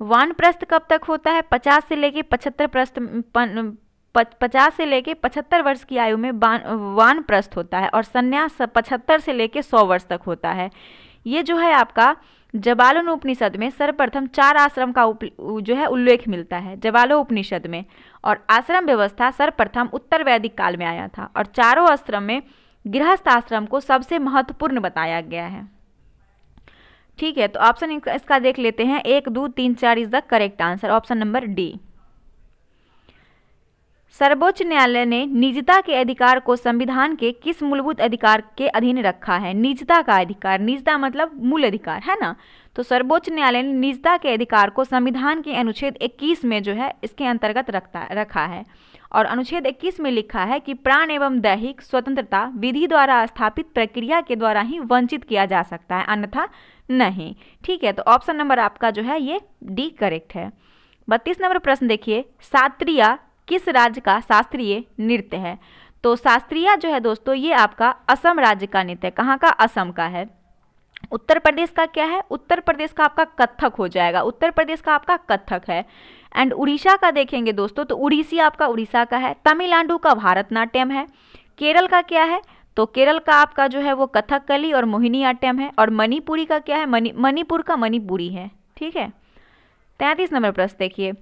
वानप्रस्थ कब तक होता है? 50 से लेके 75 वर्ष की आयु में वानप्रस्थ होता है और संन्यास 75 से लेके 100 वर्ष तक होता है। ये जो है आपका जबालो उपनिषद में सर्वप्रथम 4 आश्रम का जो है उल्लेख मिलता है जबालो उपनिषद में, और आश्रम व्यवस्था सर्वप्रथम उत्तर वैदिक काल में आया था और चारों आश्रम में गृहस्थ आश्रम को सबसे महत्वपूर्ण बताया गया है। ठीक है, तो ऑप्शन इसका देख लेते हैं 1 2 3 4 is the correct answer. Option number D. सर्वोच्च न्यायालय ने निजता के अधिकार को संविधान के किस मूलभूत अधिकार के अधीन रखा है? निजता का अधिकार, निजता मतलब मूल अधिकार है ना। तो सर्वोच्च न्यायालय ने निजता के अधिकार को संविधान के अनुच्छेद 21 में जो है इसके अंतर्गत रखा है और अनुच्छेद 21 में लिखा है कि प्राण एवं दैहिक स्वतंत्रता विधि द्वारा स्थापित प्रक्रिया के द्वारा ही वंचित किया जा सकता है, अन्यथा नहीं। ठीक है, तो ऑप्शन नंबर आपका जो है ये डी करेक्ट है। 32 नंबर प्रश्न देखिए, शास्त्रीय किस राज्य का शास्त्रीय नृत्य है? तो शास्त्रीय जो है दोस्तों ये आपका असम राज्य का नृत्य है। कहाँ का? असम का है। उत्तर प्रदेश का क्या है? उत्तर प्रदेश का आपका कथक हो जाएगा, उत्तर प्रदेश का आपका कथक है। एंड उड़ीसा का देखेंगे दोस्तों तो उड़ीसी आपका उड़ीसा का है। तमिलनाडु का भारतनाट्यम है। केरल का क्या है? तो केरल का आपका जो है वो कथकली और मोहिनीअट्टम है। और मणिपुरी का क्या है? मणिपुर का मणिपुरी है। ठीक है, 33 नंबर प्रश्न देखिए,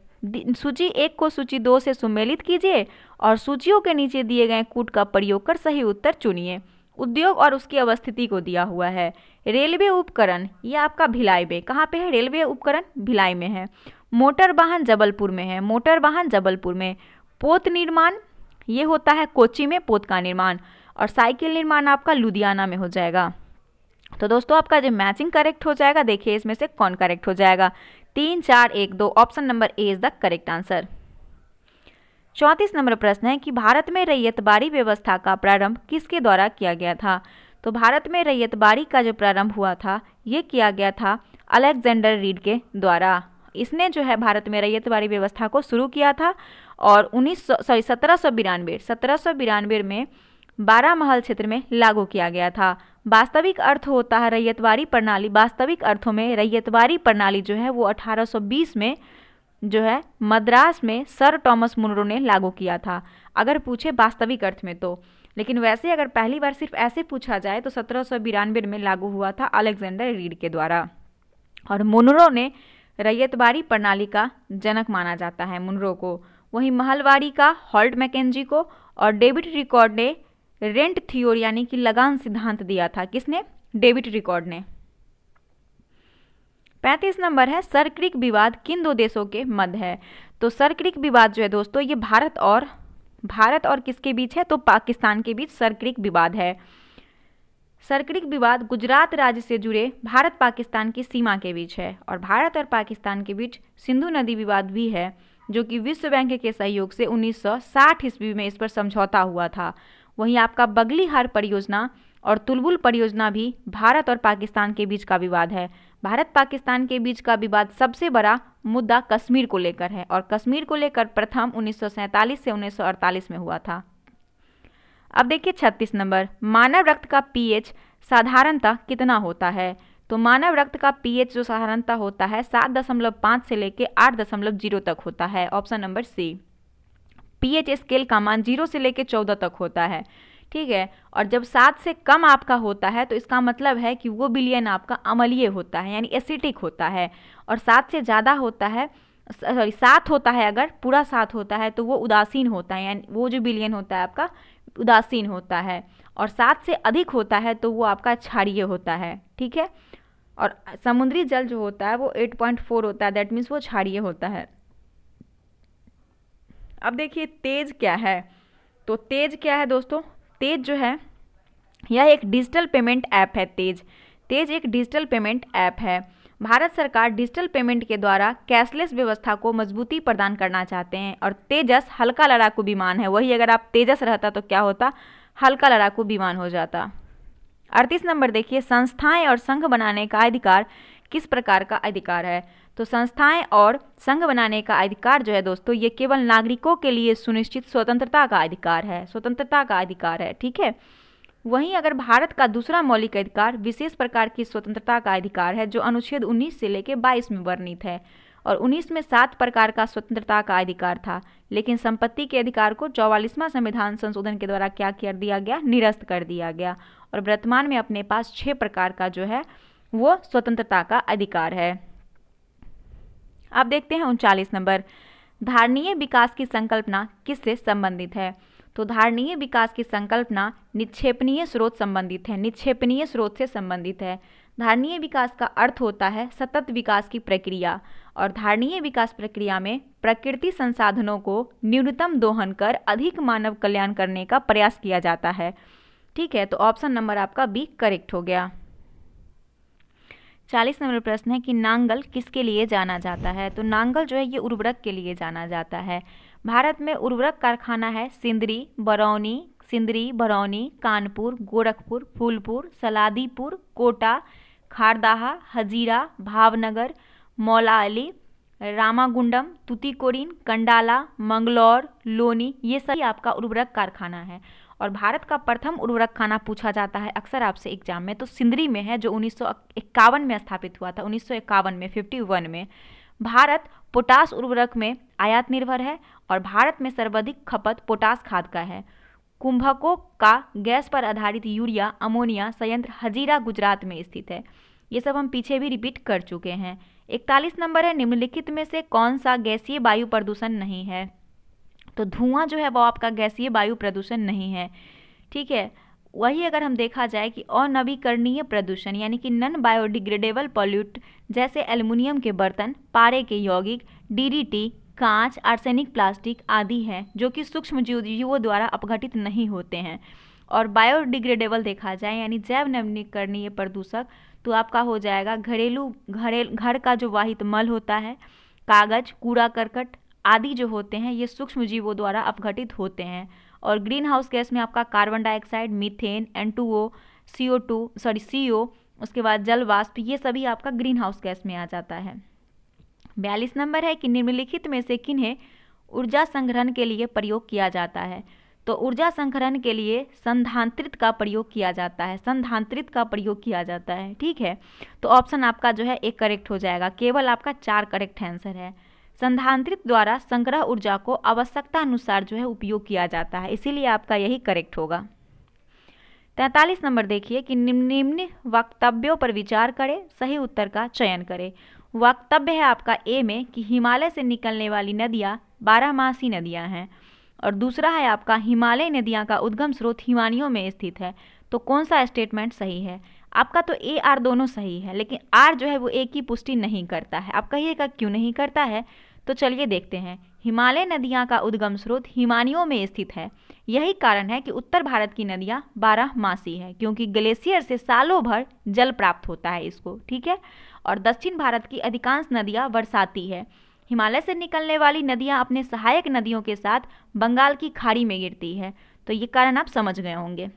सूची 1 को सूची 2 से सुमेलित कीजिए और सूचियों के नीचे दिए गए कूट का प्रयोग कर सही उत्तर चुनिए। उद्योग और उसकी अवस्थिति को दिया हुआ है। रेलवे उपकरण ये आपका भिलाई में, कहाँ पे है? रेलवे उपकरण भिलाई में है। मोटर वाहन जबलपुर में है, मोटर वाहन जबलपुर में। पोत निर्माण ये होता है कोच्चि में, पोत का निर्माण। और साइकिल निर्माण आपका लुधियाना में हो जाएगा। तो दोस्तों आपका जो मैचिंग करेक्ट हो जाएगा, देखिए इसमें से कौन करेक्ट हो जाएगा। 3 4 1 2 option number A is the correct answer. 34 number प्रश्न है कि भारत में रैयतबाड़ी व्यवस्था का प्रारंभ किसके द्वारा किया गया था? तो भारत में रैयतबाड़ी का जो प्रारंभ हुआ था ये किया गया था अलेक्जेंडर रीड के द्वारा। इसने जो है भारत में रैयतबाड़ी व्यवस्था को शुरू किया था और 1792 में 12 महल क्षेत्र में लागू किया गया था। वास्तविक अर्थ होता है रैयतबाड़ी प्रणाली, वास्तविक अर्थों में रैयतबाड़ी प्रणाली जो है वो 1820 में जो है मद्रास में सर टॉमस मुनरो ने लागू किया था, अगर पूछे वास्तविक अर्थ में तो। लेकिन वैसे अगर पहली बार सिर्फ ऐसे पूछा जाए तो 1792 में लागू हुआ था अलेक्जेंडर रीड के द्वारा। और मुनरो ने रैयतबाड़ी प्रणाली का जनक माना जाता है मुनरो को। वहीं महलवाड़ी का हॉल्ट मैकेंजी को और डेविड रिकॉर्ड ने रेंट थ्योरी यानी कि लगान सिद्धांत दिया था। किसने? डेविड रिकॉर्ड ने। 35 नंबर है सरक्रिक विवाद किन 2 देशों के मध्य है? तो सरक्रिक विवाद जो है दोस्तों ये भारत और किसके बीच है? तो पाकिस्तान के बीच सरक्रिक विवाद है। सर्करिक विवाद गुजरात राज्य से जुड़े भारत पाकिस्तान की सीमा के बीच है और भारत और पाकिस्तान के बीच सिंधु नदी विवाद भी है, जो कि विश्व बैंक के सहयोग से 1960 ईस्वी में इस पर समझौता हुआ था। वहीं आपका बगलीहार परियोजना और तुलबुल परियोजना भी भारत और पाकिस्तान के बीच का विवाद है। भारत पाकिस्तान के बीच का विवाद सबसे बड़ा मुद्दा कश्मीर को लेकर है और कश्मीर को लेकर प्रथम 1947 से 1948 में हुआ था। अब देखिए 36 नंबर, मानव रक्त का पीएच साधारणतः कितना होता है? तो मानव रक्त का पीएच जो साधारणतः होता है 7.5 से लेकर 8.0 तक होता है, option number C. PH scale का मान 0 से लेकर 14 तक होता है, ठीक है। और जब 7 से कम आपका होता है तो इसका मतलब है कि वो विलयन आपका अम्लीय होता है, यानी एसिटिक होता है। और 7 से ज़्यादा होता है, सॉरी 7 होता है, अगर पूरा 7 होता है तो वो उदासीन होता है, यानी वो जो विलयन होता है आपका उदासीन होता है। और 7 से अधिक होता है तो वो आपका क्षारीय होता है, ठीक है। और समुद्री जल जो होता है वो 8.4 होता है, दैट मीन्स वो क्षारीय होता है। अब देखिए तेज क्या है? तो तेज क्या है दोस्तों? तेज जो है यह एक डिजिटल पेमेंट ऐप है। तेज एक डिजिटल पेमेंट ऐप है। भारत सरकार डिजिटल पेमेंट के द्वारा कैशलेस व्यवस्था को मजबूती प्रदान करना चाहते हैं और तेजस हल्का लड़ाकू विमान है। वही अगर आप तेजस रहता तो क्या होता? हल्का लड़ाकू विमान हो जाता। 38 नंबर देखिए, संस्थाएं और संघ बनाने का अधिकार किस प्रकार का अधिकार है? तो संस्थाएं और संघ बनाने का अधिकार जो है दोस्तों, ये केवल नागरिकों के लिए सुनिश्चित स्वतंत्रता का अधिकार है, स्वतंत्रता का अधिकार है, ठीक है। वहीं अगर भारत का दूसरा मौलिक अधिकार विशेष प्रकार की स्वतंत्रता का अधिकार है, जो अनुच्छेद 19 से लेकर 22 में वर्णित है। और 19 में 7 प्रकार का स्वतंत्रता का अधिकार था, लेकिन संपत्ति के अधिकार को 44वां संविधान संशोधन के द्वारा क्या कर दिया गया? निरस्त कर दिया गया। और वर्तमान में अपने पास 6 प्रकार का जो है वो स्वतंत्रता का अधिकार है। अब देखते हैं 39 नंबर, धारणीय विकास की संकल्पना किससे संबंधित है? तो धारणीय विकास की संकल्पना निक्षेपणीय स्रोत संबंधित है, निक्षेपणीय स्रोत से संबंधित है। धारणीय विकास का अर्थ होता है सतत विकास की प्रक्रिया, और धारणीय विकास प्रक्रिया में प्रकृति संसाधनों को न्यूनतम दोहन कर अधिक मानव कल्याण करने का प्रयास किया जाता है, ठीक है। तो ऑप्शन नंबर आपका बी करेक्ट हो गया। 40 नंबर प्रश्न है कि नांगल किसके लिए जाना जाता है? तो नांगल जो है ये उर्वरक के लिए जाना जाता है। भारत में उर्वरक कारखाना है सिंदरी, बरौनी, कानपुर, गोरखपुर, फूलपुर, सलादीपुर, कोटा, खारदाहा, हजीरा, भावनगर, मौलाली, रामागुंडम, तुतीकोरिन, कंडाला, मंगलौर, लोनी, ये सभी आपका उर्वरक कारखाना है। और भारत का प्रथम उर्वरक खाना पूछा जाता है अक्सर आपसे एग्जाम में, तो सिंदरी में है, जो 1951 में स्थापित हुआ था, 1951 में, 51 में। भारत पोटास उर्वरक में आयात निर्भर है और भारत में सर्वाधिक खपत पोटास खाद का है। कुंभकों का गैस पर आधारित यूरिया अमोनिया संयंत्र हजीरा गुजरात में स्थित है। ये सब हम पीछे भी रिपीट कर चुके हैं। 41 नंबर है, निम्नलिखित में से कौन सा गैसीय वायु प्रदूषण नहीं है? तो धुआं जो है वो आपका गैसीय वायु प्रदूषण नहीं है, ठीक है। वही अगर हम देखा जाए कि अनवीकरणीय प्रदूषण यानी कि नॉन बायोडिग्रेडेबल पॉल्यूट, जैसे एल्युमिनियम के बर्तन, पारे के यौगिक, डीडीटी, कांच, आर्सेनिक, प्लास्टिक आदि हैं, जो कि सूक्ष्म जीवों द्वारा अपघटित नहीं होते हैं। और बायोडिग्रेडेबल देखा जाए यानी जैव नवीकरणीय प्रदूषक, तो आपका हो जाएगा घर का जो वाहित मल होता है, कागज, कूड़ा करकट आदि जो होते हैं, ये सूक्ष्म जीवों द्वारा अपघटित होते हैं। और ग्रीन हाउस गैस में आपका carbon dioxide, methane, N2O, CO, उसके बाद जल वाष्प, ये सभी आपका ग्रीन हाउस गैस में आ जाता है। 42 नंबर है कि निम्नलिखित में से किन्हें ऊर्जा संग्रहण के लिए प्रयोग किया जाता है? तो ऊर्जा संग्रहण के लिए संधांतरित का प्रयोग किया जाता है, संधांतरित का प्रयोग किया जाता है, ठीक है। तो ऑप्शन आपका जो है एक करेक्ट हो जाएगा, केवल आपका 4 करेक्ट आंसर है। संधांतरित द्वारा संग्रह ऊर्जा को आवश्यकता अनुसार जो है उपयोग किया जाता है, इसीलिए आपका यही करेक्ट होगा। 43 नंबर देखिए कि निम्न वक्तव्यों पर विचार करें, सही उत्तर का चयन करें। वक्तव्य है आपका ए में कि हिमालय से निकलने वाली नदियाँ 12मासी नदियाँ हैं, और दूसरा है आपका हिमालय नदियाँ का उद्गम स्रोत हिमानियों में स्थित है। तो कौन सा स्टेटमेंट सही है? आपका तो ए आर दोनों सही है, लेकिन आर जो है वो ए की पुष्टि नहीं करता है। आप कहिएगा क्यों नहीं करता है, तो चलिए देखते हैं। हिमालय नदियाँ का उद्गम स्रोत हिमानियों में स्थित है। यही कारण है कि उत्तर भारत की नदियाँ 12मासी है, क्योंकि ग्लेशियर से सालों भर जल प्राप्त होता है इसको, ठीक है। और दक्षिण भारत की अधिकांश नदियाँ बरसाती है। हिमालय से निकलने वाली नदियाँ अपने सहायक नदियों के साथ बंगाल की खाड़ी में गिरती है। तो ये कारण आप समझ गए होंगे।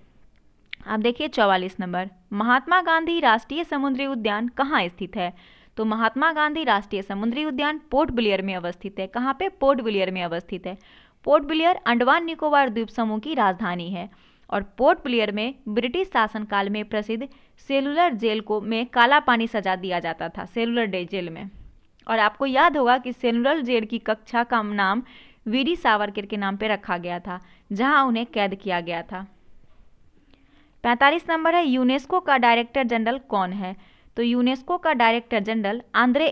आप देखिए 44 नंबर, महात्मा गांधी राष्ट्रीय समुद्री उद्यान कहाँ स्थित है। तो महात्मा गांधी राष्ट्रीय समुद्री उद्यान पोर्ट ब्लेयर में अवस्थित है। कहाँ पे? पोर्ट ब्लेयर में अवस्थित है। पोर्ट ब्लेयर अंडमान निकोबार द्वीप समूह की राजधानी है। और पोर्ट ब्लेयर में ब्रिटिश शासनकाल में प्रसिद्ध सेलुलर जेल को में काला पानी सजा दिया जाता था, सेलुलर जेल में। और आपको याद होगा कि सेलुलर जेल की कक्षा का नाम वीडी सावरकर के नाम पे रखा गया था, जहां उन्हें कैद किया गया था। 45 नंबर है, यूनेस्को का डायरेक्टर जनरल कौन है। तो यूनेस्को का डायरेक्टर जनरल आंद्रे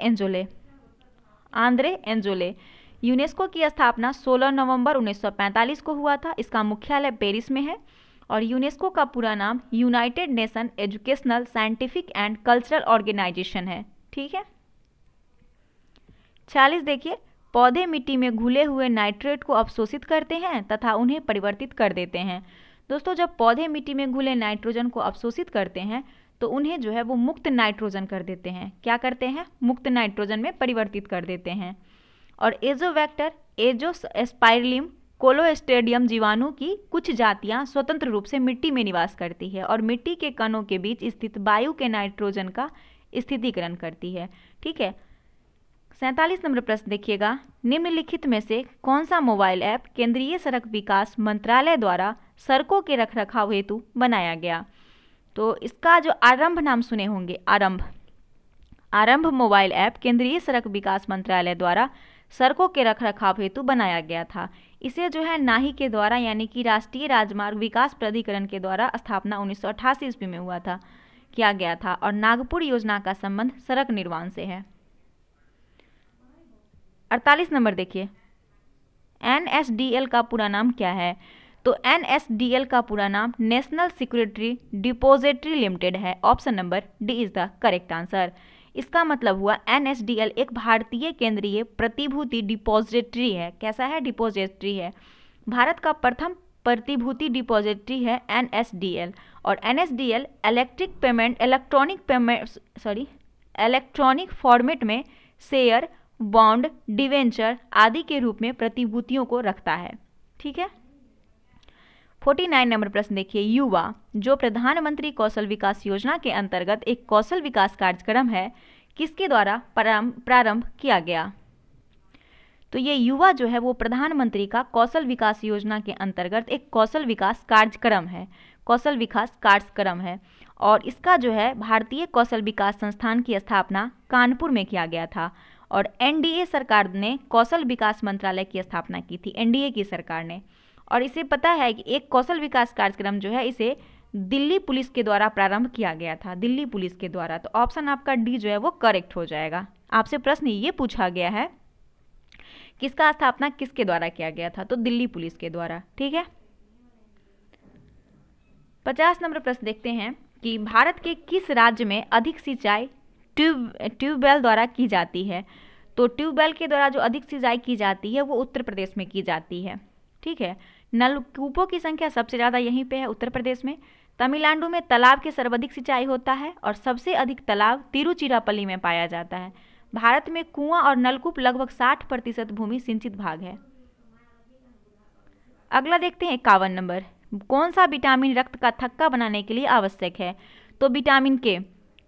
एंजोले। यूनेस्को की स्थापना 16 नवंबर 1945 को हुआ था। इसका मुख्यालय पेरिस में है। और यूनेस्को का पूरा नाम united nation educational, scientific and cultural organization है, ठीक है। 46 देखिए, पौधे मिट्टी में घुले हुए नाइट्रेट को अवशोषित करते हैं तथा उन्हें परिवर्तित कर देते हैं। दोस्तों, जब पौधे मिट्टी में घुले नाइट्रोजन को अवशोषित करते हैं तो उन्हें जो है वो मुक्त नाइट्रोजन कर देते हैं। क्या करते हैं? मुक्त नाइट्रोजन में परिवर्तित कर देते हैं। और एजोवैक्टर, एजोस्पाइरलिम, कोलोस्ट्रेडियम जीवाणु की कुछ जातियां स्वतंत्र रूप से मिट्टी में निवास करती है और मिट्टी के कणों के बीच स्थित वायु के नाइट्रोजन का स्थितीकरण करती है, ठीक है। 47 नंबर प्रश्न देखिएगा, निम्नलिखित में से कौन सा मोबाइल ऐप केंद्रीय सड़क विकास मंत्रालय द्वारा सड़कों के रखरखाव हेतु बनाया गया। तो इसका जो आरंभ नाम सुने होंगे, आरंभ मोबाइल ऐप केंद्रीय सड़क विकास मंत्रालय द्वारा सड़कों के रखरखाव हेतु बनाया गया था। इसे जो है नाही के द्वारा यानी कि राष्ट्रीय राजमार्ग विकास प्राधिकरण के द्वारा स्थापना 1988 ईस्वी में किया गया था। और नागपुर योजना का संबंध सड़क निर्माण से है। 48 नंबर देखिए, NSDL का पूरा नाम क्या है। तो NSDL का पूरा नाम नेशनल सिक्योरिटी डिपॉजिटरी लिमिटेड है। Option number D is the correct answer. इसका मतलब हुआ NSDL एक भारतीय केंद्रीय प्रतिभूति डिपॉजिटरी है। कैसा है? डिपॉजिटरी है। भारत का प्रथम प्रतिभूति डिपॉजिटरी है NSDL। और NSDL इलेक्ट्रॉनिक फॉर्मेट में शेयर, बॉन्ड, डिवेंचर आदि के रूप में प्रतिभूतियों को रखता है, ठीक है। 49 नंबर प्रश्न देखिए, युवा जो प्रधानमंत्री कौशल विकास योजना के अंतर्गत एक कौशल विकास कार्यक्रम है, किसके द्वारा प्रारंभ किया गया। तो ये युवा जो है वो प्रधानमंत्री का कौशल विकास योजना के अंतर्गत एक कौशल विकास कार्यक्रम है। और इसका जो है भारतीय कौशल विकास संस्थान की स्थापना कानपुर में किया गया था। और NDA सरकार ने कौशल विकास मंत्रालय की स्थापना की थी, NDA की सरकार ने। और इसे पता है कि एक कौशल विकास कार्यक्रम जो है इसे दिल्ली पुलिस के द्वारा प्रारंभ किया गया था, दिल्ली पुलिस के द्वारा। तो ऑप्शन आपका डी जो है वो करेक्ट हो जाएगा। आपसे प्रश्न ये पूछा गया है किसका स्थापना किसके द्वारा किया गया था, तो दिल्ली पुलिस के द्वारा, ठीक है। 50 नंबर प्रश्न देखते हैं कि भारत के किस राज्य में अधिक सिंचाई ट्यूबवेल द्वारा की जाती है। तो ट्यूबवेल के द्वारा जो अधिक सिंचाई की जाती है वो उत्तर प्रदेश में की जाती है, ठीक है। नलकूपों की संख्या सबसे ज़्यादा यहीं पे है, उत्तर प्रदेश में। तमिलनाडु में तालाब के सर्वाधिक सिंचाई होता है और सबसे अधिक तालाब तिरुचिरापल्ली में पाया जाता है। भारत में कुआं और नलकूप लगभग 60% भूमि सिंचित भाग है। अगला देखते हैं 51 नंबर, कौन सा विटामिन रक्त का थक्का बनाने के लिए आवश्यक है। तो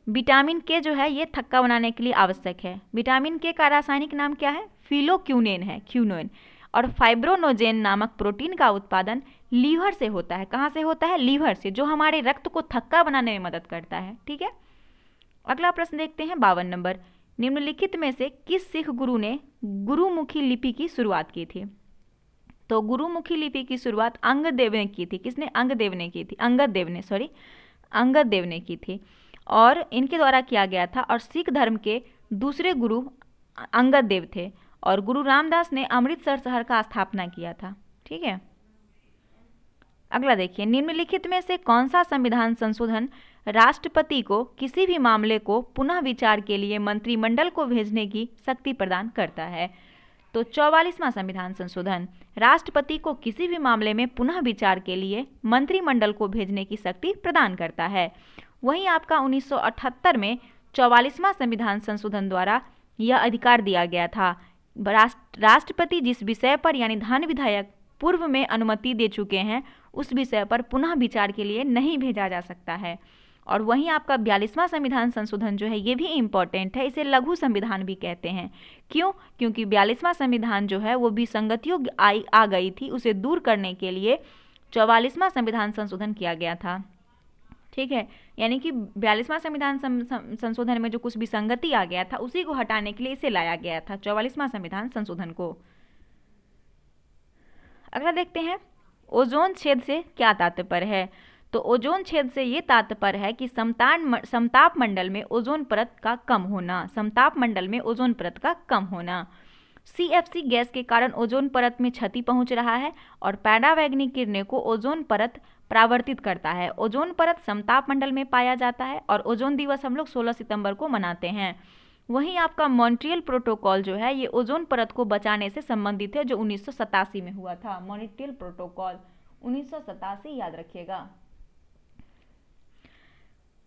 विटामिन के जो है ये थक्का बनाने के लिए आवश्यक है। विटामिन के का रासायनिक नाम क्या है? फिलोक्यूनेन है, क्यूनोन। और फाइब्रोनोजेन नामक प्रोटीन का उत्पादन लीवर से होता है। कहाँ से होता है? लीवर से, जो हमारे रक्त को थक्का बनाने में मदद करता है, ठीक है। अगला प्रश्न देखते हैं 52 नंबर, निम्नलिखित में से किस सिख गुरु ने गुरुमुखी लिपि की शुरुआत की थी। तो गुरुमुखी लिपि की शुरुआत अंगद देव ने की थी। किसने? अंगद देव ने की थी और इनके द्वारा किया गया था। और सिख धर्म के दूसरे गुरु अंगद देव थे और गुरु रामदास ने अमृतसर शहर का स्थापना किया था, ठीक है। अगला देखिए, निम्नलिखित में से कौन सा संविधान संशोधन राष्ट्रपति को किसी भी मामले को पुनः विचार के लिए मंत्रिमंडल को भेजने की शक्ति प्रदान करता है। तो 44वां संविधान संशोधन राष्ट्रपति को किसी भी मामले में पुनः विचार के लिए मंत्रिमंडल को भेजने की शक्ति प्रदान करता है। वहीं आपका 1978 में 44वां संविधान संशोधन द्वारा यह अधिकार दिया गया था, राष्ट्रपति जिस विषय पर यानी धन विधेयक पूर्व में अनुमति दे चुके हैं उस विषय पर पुनः विचार के लिए नहीं भेजा जा सकता है। और वहीं आपका 42वां संविधान संशोधन जो है ये भी इम्पॉर्टेंट है, इसे लघु संविधान भी कहते हैं। क्यों? क्योंकि 42वां संविधान जो है वो विसंगतियों आ गई थी, उसे दूर करने के लिए 44वां संविधान संशोधन किया गया था। ठीक है, यानी कि 42वां संविधान संशोधन में जो कुछ विसंगति आ गया था उसी को हटाने के लिए इसे लाया गया था, 44वां संविधान संशोधन को। अगला देखते हैं, ओजोन छेद से क्या तात्पर्य है। तो ओजोन छेद से ये तात्पर्य है कि समताप मंडल में ओजोन परत का कम होना, समताप मंडल में ओजोन परत का कम होना। CFC गैस के कारण ओजोन परत में क्षति पहुंच रहा है और पराबैंगनी किरणें को ओजोन परत परावर्तित करता है। ओजोन परत समताप मंडल में पाया जाता है और ओजोन दिवस हम लोग 16 सितंबर को मनाते हैं। वहीं आपका मॉन्ट्रियल प्रोटोकॉल जो है ये ओजोन परत को बचाने से संबंधित है, जो 1987 में हुआ था। मॉन्ट्रियल प्रोटोकॉल 1987 याद रखिएगा।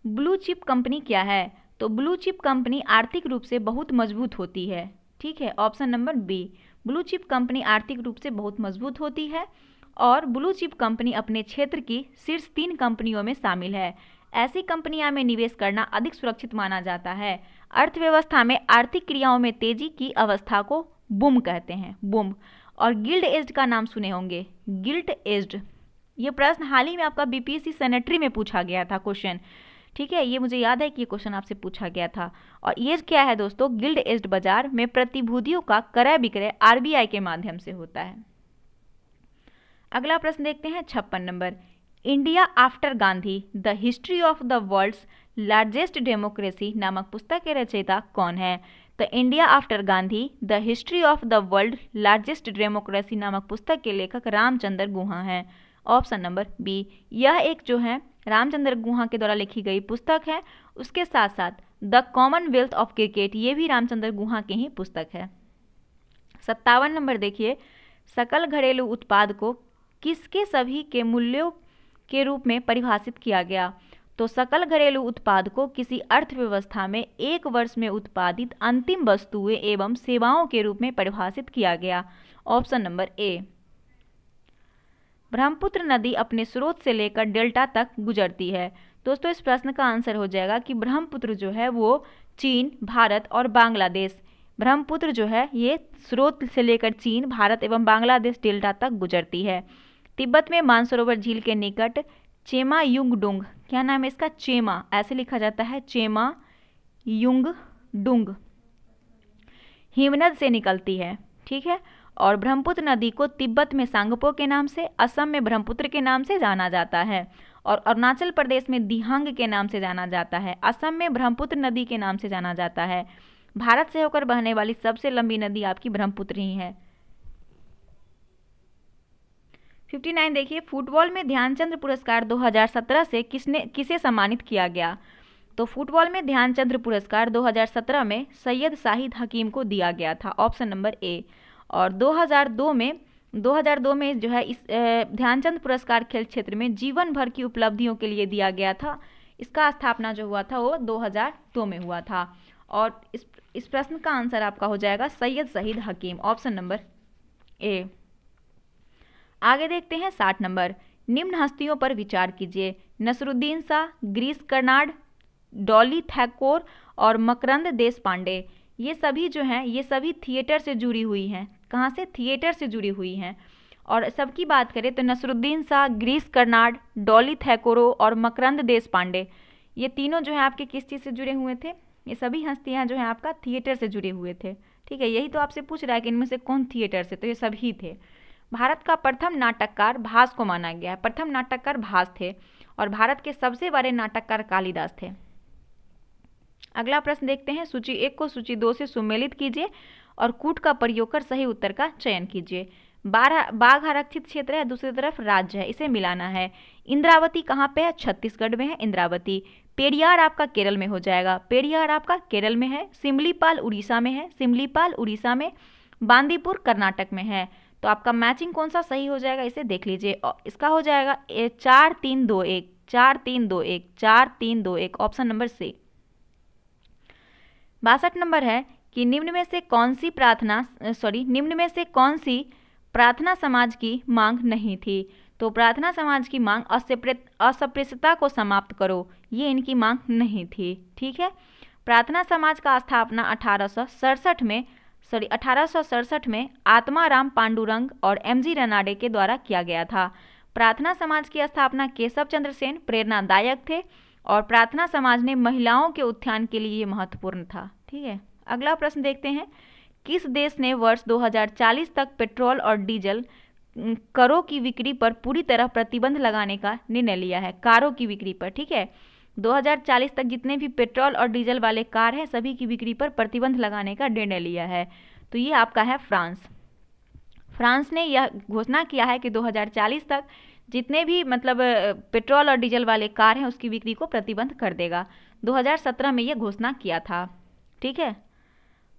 ब्लू चिप कंपनी क्या है। तो ब्लू चिप कंपनी आर्थिक रूप से बहुत मजबूत होती है। ठीक है, option number B, blue chip company आर्थिक रूप से बहुत मजबूत होती है और ब्लू चिप कंपनी अपने क्षेत्र की शीर्ष 3 कंपनियों में शामिल है। ऐसी कंपनियां में निवेश करना अधिक सुरक्षित माना जाता है। अर्थव्यवस्था में आर्थिक क्रियाओं में तेजी की अवस्था को बूम कहते हैं, बूम। और गिल्ड एज्ड का नाम सुने होंगे, गिल्ड एज्ड। ये प्रश्न हाल ही में आपका BPSC सेनेटरी में पूछा गया था क्वेश्चन। ठीक है, ये मुझे याद है कि ये क्वेश्चन आपसे पूछा गया था। और ये क्या है दोस्तों, गिल्ड एज्ड बाजार में प्रतिभूतियों का क्रय विक्रय RBI के माध्यम से होता है। अगला प्रश्न देखते हैं 56 नंबर, India after Gandhi the history of the world's largest democracy नामक पुस्तक के रचयिता कौन है। तो India after Gandhi the history of the world largest democracy नामक पुस्तक के लेखक रामचंद्र गुहा हैं। ऑप्शन नंबर बी, यह एक जो है रामचंद्र गुहा के द्वारा लिखी गई पुस्तक है। उसके साथ साथ द कॉमनवेल्थ ऑफ क्रिकेट ये भी रामचंद्र गुहा की ही पुस्तक है। 57 नंबर देखिए, सकल घरेलू उत्पाद को किसके सभी के मूल्यों के रूप में परिभाषित किया गया। तो सकल घरेलू उत्पाद को किसी अर्थव्यवस्था में एक वर्ष में उत्पादित अंतिम वस्तुएं एवं सेवाओं के रूप में परिभाषित किया गया। Option number A. ब्रह्मपुत्र नदी अपने स्रोत से लेकर डेल्टा तक गुजरती है। दोस्तों इस प्रश्न का आंसर हो जाएगा कि ब्रह्मपुत्र जो है वो चीन, भारत और बांग्लादेश, ब्रह्मपुत्र जो है ये स्रोत से लेकर चीन, भारत एवं बांग्लादेश डेल्टा तक गुजरती है। तिब्बत में मानसरोवर झील के निकट चेमा युंगडुंग, क्या नाम है इसका, चेमा ऐसे लिखा जाता है, चेमा युंगडुंग हिमनद से निकलती है। ठीक है, और ब्रह्मपुत्र नदी को तिब्बत में सांगपो के नाम से, असम में ब्रह्मपुत्र के नाम से जाना जाता है और अरुणाचल प्रदेश में दिहांग के नाम से जाना जाता है। असम में ब्रह्मपुत्र नदी के नाम से जाना जाता है। भारत से होकर बहने वाली सबसे लंबी नदी आपकी ब्रह्मपुत्र ही है। 59 देखिए, फुटबॉल में ध्यानचंद्र पुरस्कार 2017 से किसे सम्मानित किया गया। तो फुटबॉल में ध्यानचंद्र पुरस्कार 2017 में सैयद शाहिद हकीम को दिया गया था। Option number A. और 2002 में जो है इस ध्यानचंद पुरस्कार खेल क्षेत्र में जीवन भर की उपलब्धियों के लिए दिया गया था। इसका स्थापना जो हुआ था वो 2002 में हुआ था। और इस प्रश्न का आंसर आपका हो जाएगा सैयद शाहिद हकीम, ऑप्शन नंबर ए। आगे देखते हैं 60 नंबर, निम्न हस्तियों पर विचार कीजिए। नसरुद्दीन शाह, गिरीश कर्नाड, डॉली थैकोर और मकरंद देशपांडे, ये सभी जो हैं ये सभी थिएटर से जुड़ी हुई हैं। कहाँ से? थिएटर से जुड़ी हुई हैं। और सबकी बात करें तो नसरुद्दीन शाह, गिरीश कर्नाड, डॉली थैकोरो और मकरंद देशपांडे, ये तीनों जो है आपके किस चीज़ से जुड़े हुए थे? ये सभी हस्तियाँ जो हैं आपका थिएटर से जुड़े हुए थे। ठीक है, यही तो आपसे पूछ रहा है कि इनमें से कौन थिएटर से, तो ये सभी थे। भारत का प्रथम नाटककार भास को माना गया है। प्रथम नाटककार भास थे और भारत के सबसे बड़े नाटककार कालिदास थे। अगला प्रश्न देखते हैं, सूची 1 को सूची 2 से सुमेलित कीजिए और कूट का प्रयोग कर सही उत्तर का चयन कीजिए। बाघ आरक्षित क्षेत्र है, दूसरी तरफ राज्य है, इसे मिलाना है। इंद्रावती कहाँ पे है? छत्तीसगढ़ में है इंद्रावती। पेरियार आपका केरल में हो जाएगा, पेरियार आपका केरल में है। सिमलीपाल उड़ीसा में है, सिमलीपाल उड़ीसा में। बांदीपुर कर्नाटक में है। तो आपका मैचिंग कौन सा सही हो जाएगा इसे देख लीजिए। इसका हो जाएगा 4321, 4321, 4321, ऑप्शन नंबर सी। 62 नंबर है कि निम्न में से कौन सी प्रार्थना समाज की मांग नहीं थी। तो प्रार्थना समाज की मांग अस्पृश्यता को समाप्त करो, ये इनकी मांग नहीं थी। ठीक है। प्रार्थना समाज का स्थापना 1867 में आत्माराम पांडुरंग और एमजी रनाडे के द्वारा किया गया था। प्रार्थना समाज की स्थापना केशव चंद्र सेन प्रेरणादायक थे और प्रार्थना समाज ने महिलाओं के उत्थान के लिए महत्वपूर्ण था। ठीक है। अगला प्रश्न देखते हैं, किस देश ने वर्ष 2040 तक पेट्रोल और डीजल कारों की बिक्री पर पूरी तरह प्रतिबंध लगाने का निर्णय लिया है। कारों की बिक्री पर, ठीक है, 2040 तक जितने भी पेट्रोल और डीजल वाले कार हैं सभी की बिक्री पर प्रतिबंध लगाने का निर्णय लिया है। तो ये आपका है फ्रांस। फ्रांस ने यह घोषणा किया है कि 2040 तक जितने भी पेट्रोल और डीजल वाले कार हैं उसकी बिक्री को प्रतिबंध कर देगा। 2017 में यह घोषणा किया था। ठीक है।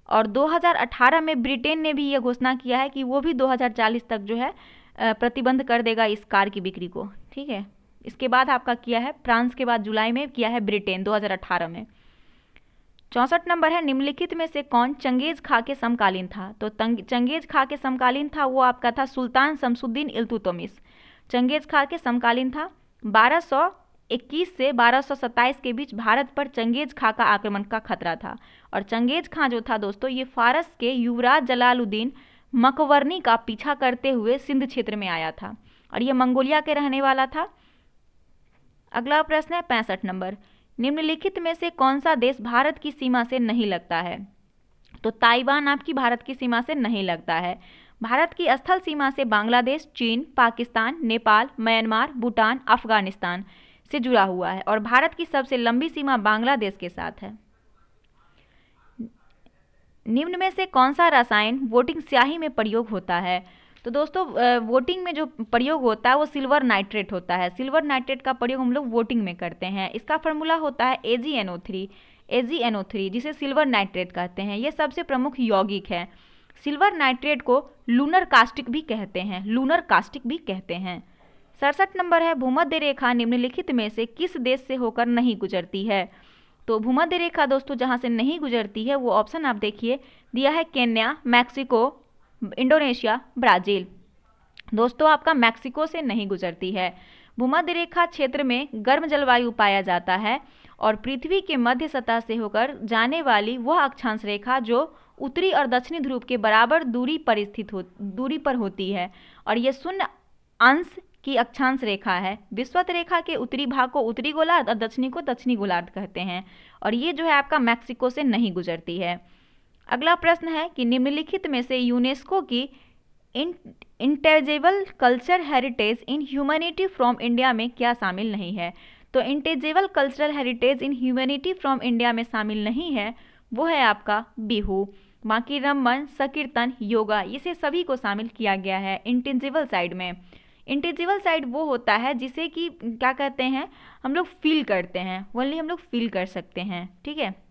और 2018 में ब्रिटेन ने भी यह घोषणा किया है कि वो भी 2040 तक जो है प्रतिबंध कर देगा इस कार की बिक्री को। ठीक है। इसके बाद आपका किया है फ्रांस के बाद जुलाई में किया है ब्रिटेन 2018 में। 64 नंबर है, निम्नलिखित में से कौन चंगेज खां के समकालीन था। तो चंगेज खां के समकालीन था वो आपका था सुल्तान शमसुद्दीन इल्तुतमिश। चंगेज खां के समकालीन था। 1221 से 1227 के बीच भारत पर चंगेज खां का आक्रमण का खतरा था। और चंगेज खां जो था दोस्तों ये फारस के युवराज जलालुद्दीन मकवर्नी का पीछा करते हुए सिंध क्षेत्र में आया था और ये मंगोलिया के रहने वाला था। अगला प्रश्न है 65 नंबर, निम्नलिखित में से कौन सा देश भारत की सीमा से नहीं लगता है। तो ताइवान आपकी भारत की सीमा से नहीं लगता है। भारत की स्थल सीमा से बांग्लादेश, चीन, पाकिस्तान, नेपाल, म्यांमार, भूटान, अफगानिस्तान से जुड़ा हुआ है और भारत की सबसे लंबी सीमा बांग्लादेश के साथ है। निम्न में से कौन सा रसायन वोटिंग स्याही में प्रयोग होता है। तो दोस्तों वोटिंग में जो प्रयोग होता है वो सिल्वर नाइट्रेट होता है। सिल्वर नाइट्रेट का प्रयोग हम लोग वोटिंग में करते हैं। इसका फॉर्मूला होता है AgNO3 जिसे सिल्वर नाइट्रेट कहते हैं। ये सबसे प्रमुख यौगिक है। सिल्वर नाइट्रेट को लूनर कास्टिक भी कहते हैं। 67 नंबर है, भूमध्य रेखा निम्नलिखित में से किस देश से होकर नहीं गुजरती है। तो भूमध्य रेखा दोस्तों जहाँ से नहीं गुजरती है वो ऑप्शन आप देखिए दिया है केन्या, मैक्सिको, इंडोनेशिया, ब्राजील। दोस्तों आपका मैक्सिको से नहीं गुजरती है। भूमध्य रेखा क्षेत्र में गर्म जलवायु पाया जाता है और पृथ्वी के मध्य सतह से होकर जाने वाली वह अक्षांश रेखा जो उत्तरी और दक्षिणी ध्रुव के बराबर दूरी पर होती है और यह शून्य अंश की अक्षांश रेखा है। विषुवत रेखा के उत्तरी भाग को उत्तरी गोलार्ध और दक्षिणी को दक्षिणी गोलार्ध कहते हैं और ये जो है आपका मैक्सिको से नहीं गुजरती है। अगला प्रश्न है कि निम्नलिखित में से यूनेस्को की intangible culture heritage in humanity from India में क्या शामिल नहीं है। तो intangible cultural heritage in humanity from India में शामिल नहीं है वो है आपका बिहू, बाकी रमन, संकीर्तन, योगा, इसे सभी को शामिल किया गया है इंटेंजिबल साइड में। इंटेंजिबल साइड वो होता है जिसे कि क्या कहते हैं हम लोग फील करते हैं, ओनली हम लोग फील कर सकते हैं। ठीक है।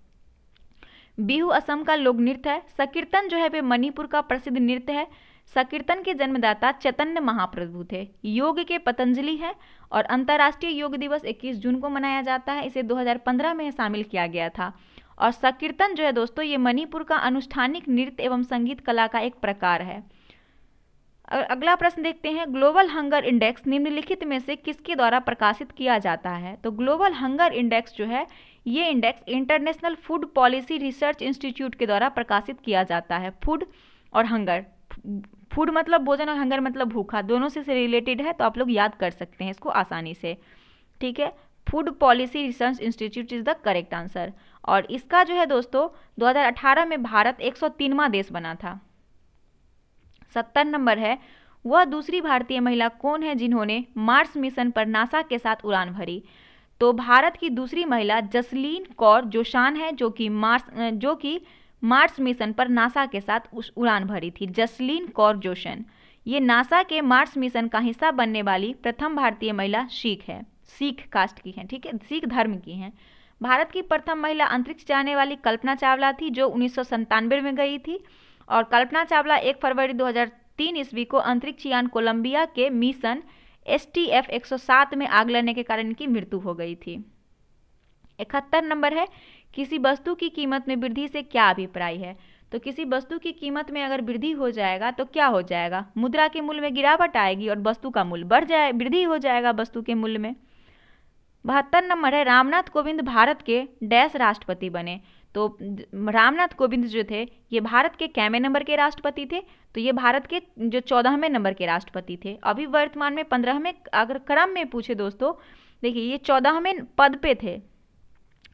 बिहू असम का लोक नृत्य है। संकीर्तन जो है वे मणिपुर का प्रसिद्ध नृत्य है। संकीर्तन के जन्मदाता चैतन्य महाप्रभु थे। योग के पतंजलि है और अंतर्राष्ट्रीय योग दिवस 21 जून को मनाया जाता है। इसे 2015 में शामिल किया गया था और संकीर्तन जो है दोस्तों ये मणिपुर का अनुष्ठानिक नृत्य एवं संगीत कला का एक प्रकार है। अगला प्रश्न देखते हैं, ग्लोबल हंगर इंडेक्स निम्नलिखित में से किसके द्वारा प्रकाशित किया जाता है। तो ग्लोबल हंगर इंडेक्स जो है ये index international food policy research institute के द्वारा प्रकाशित किया जाता है। फूड और हंगर, फूड मतलब भोजन और हंगर मतलब भूखा, दोनों से रिलेटेड है तो आप लोग याद कर सकते हैं इसको आसानी से। ठीक है। Food policy research institute is the correct answer और इसका जो है दोस्तों 2018 में भारत 103वां देश बना था। 70 नंबर है, वह दूसरी भारतीय महिला कौन है जिन्होंने मार्स मिशन पर नासा के साथ उड़ान भरी। तो भारत की दूसरी महिला जसलीन कौर जोशान है जो कि मार्स मिशन पर नासा के साथ उड़ान भरी थी। जसलीन कौर जोशन ये नासा के मार्स मिशन का हिस्सा बनने वाली प्रथम भारतीय महिला सिख कास्ट की हैं। ठीक है, सिख धर्म की हैं। भारत की प्रथम महिला अंतरिक्ष जाने वाली कल्पना चावला थी, जो 1997 में गई थी। और कल्पना चावला 1 फरवरी 2003 ईस्वी को अंतरिक्ष यान कोलंबिया के मिशन STF 107 में आग लगने के कारण इनकी मृत्यु हो गई थी। 71 नंबर है, किसी वस्तु की कीमत में वृद्धि से क्या अभिप्राय है? तो किसी वस्तु की कीमत में अगर वृद्धि हो जाएगा तो क्या हो जाएगा? मुद्रा के मूल्य में गिरावट आएगी और वस्तु का मूल्य वृद्धि हो जाएगा वस्तु के मूल्य में। 72 नंबर है, रामनाथ कोविंद भारत के डैश राष्ट्रपति बने। तो रामनाथ कोविंद जो थे ये भारत के कैमे नंबर के राष्ट्रपति थे? तो ये भारत के जो 14वें नंबर के राष्ट्रपति थे। अभी वर्तमान में 15वें अगर क्रम में पूछे दोस्तों, देखिए ये 14वें पद पे थे।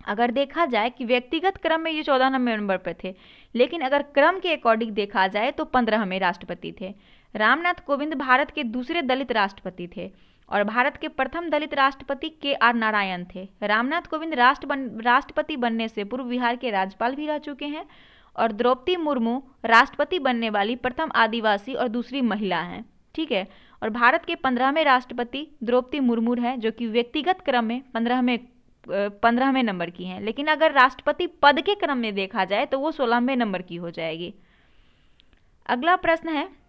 अगर देखा जाए कि व्यक्तिगत क्रम में ये 14वें नंबर पर थे, लेकिन अगर क्रम के अकॉर्डिंग देखा जाए तो 15वें राष्ट्रपति थे। रामनाथ कोविंद भारत के दूसरे दलित राष्ट्रपति थे और भारत के प्रथम दलित राष्ट्रपति KR नारायण थे। रामनाथ कोविंद राष्ट्रपति बनने से पूर्व बिहार के राज्यपाल भी रह चुके हैं और द्रौपदी मुर्मू राष्ट्रपति बनने वाली प्रथम आदिवासी और दूसरी महिला हैं। ठीक है, और भारत के 15वें राष्ट्रपति द्रौपदी मुर्मू हैं, जो कि व्यक्तिगत क्रम में 15वें नंबर की हैं, लेकिन अगर राष्ट्रपति पद के क्रम में देखा जाए तो वो 16वें नंबर की हो जाएगी। अगला प्रश्न है,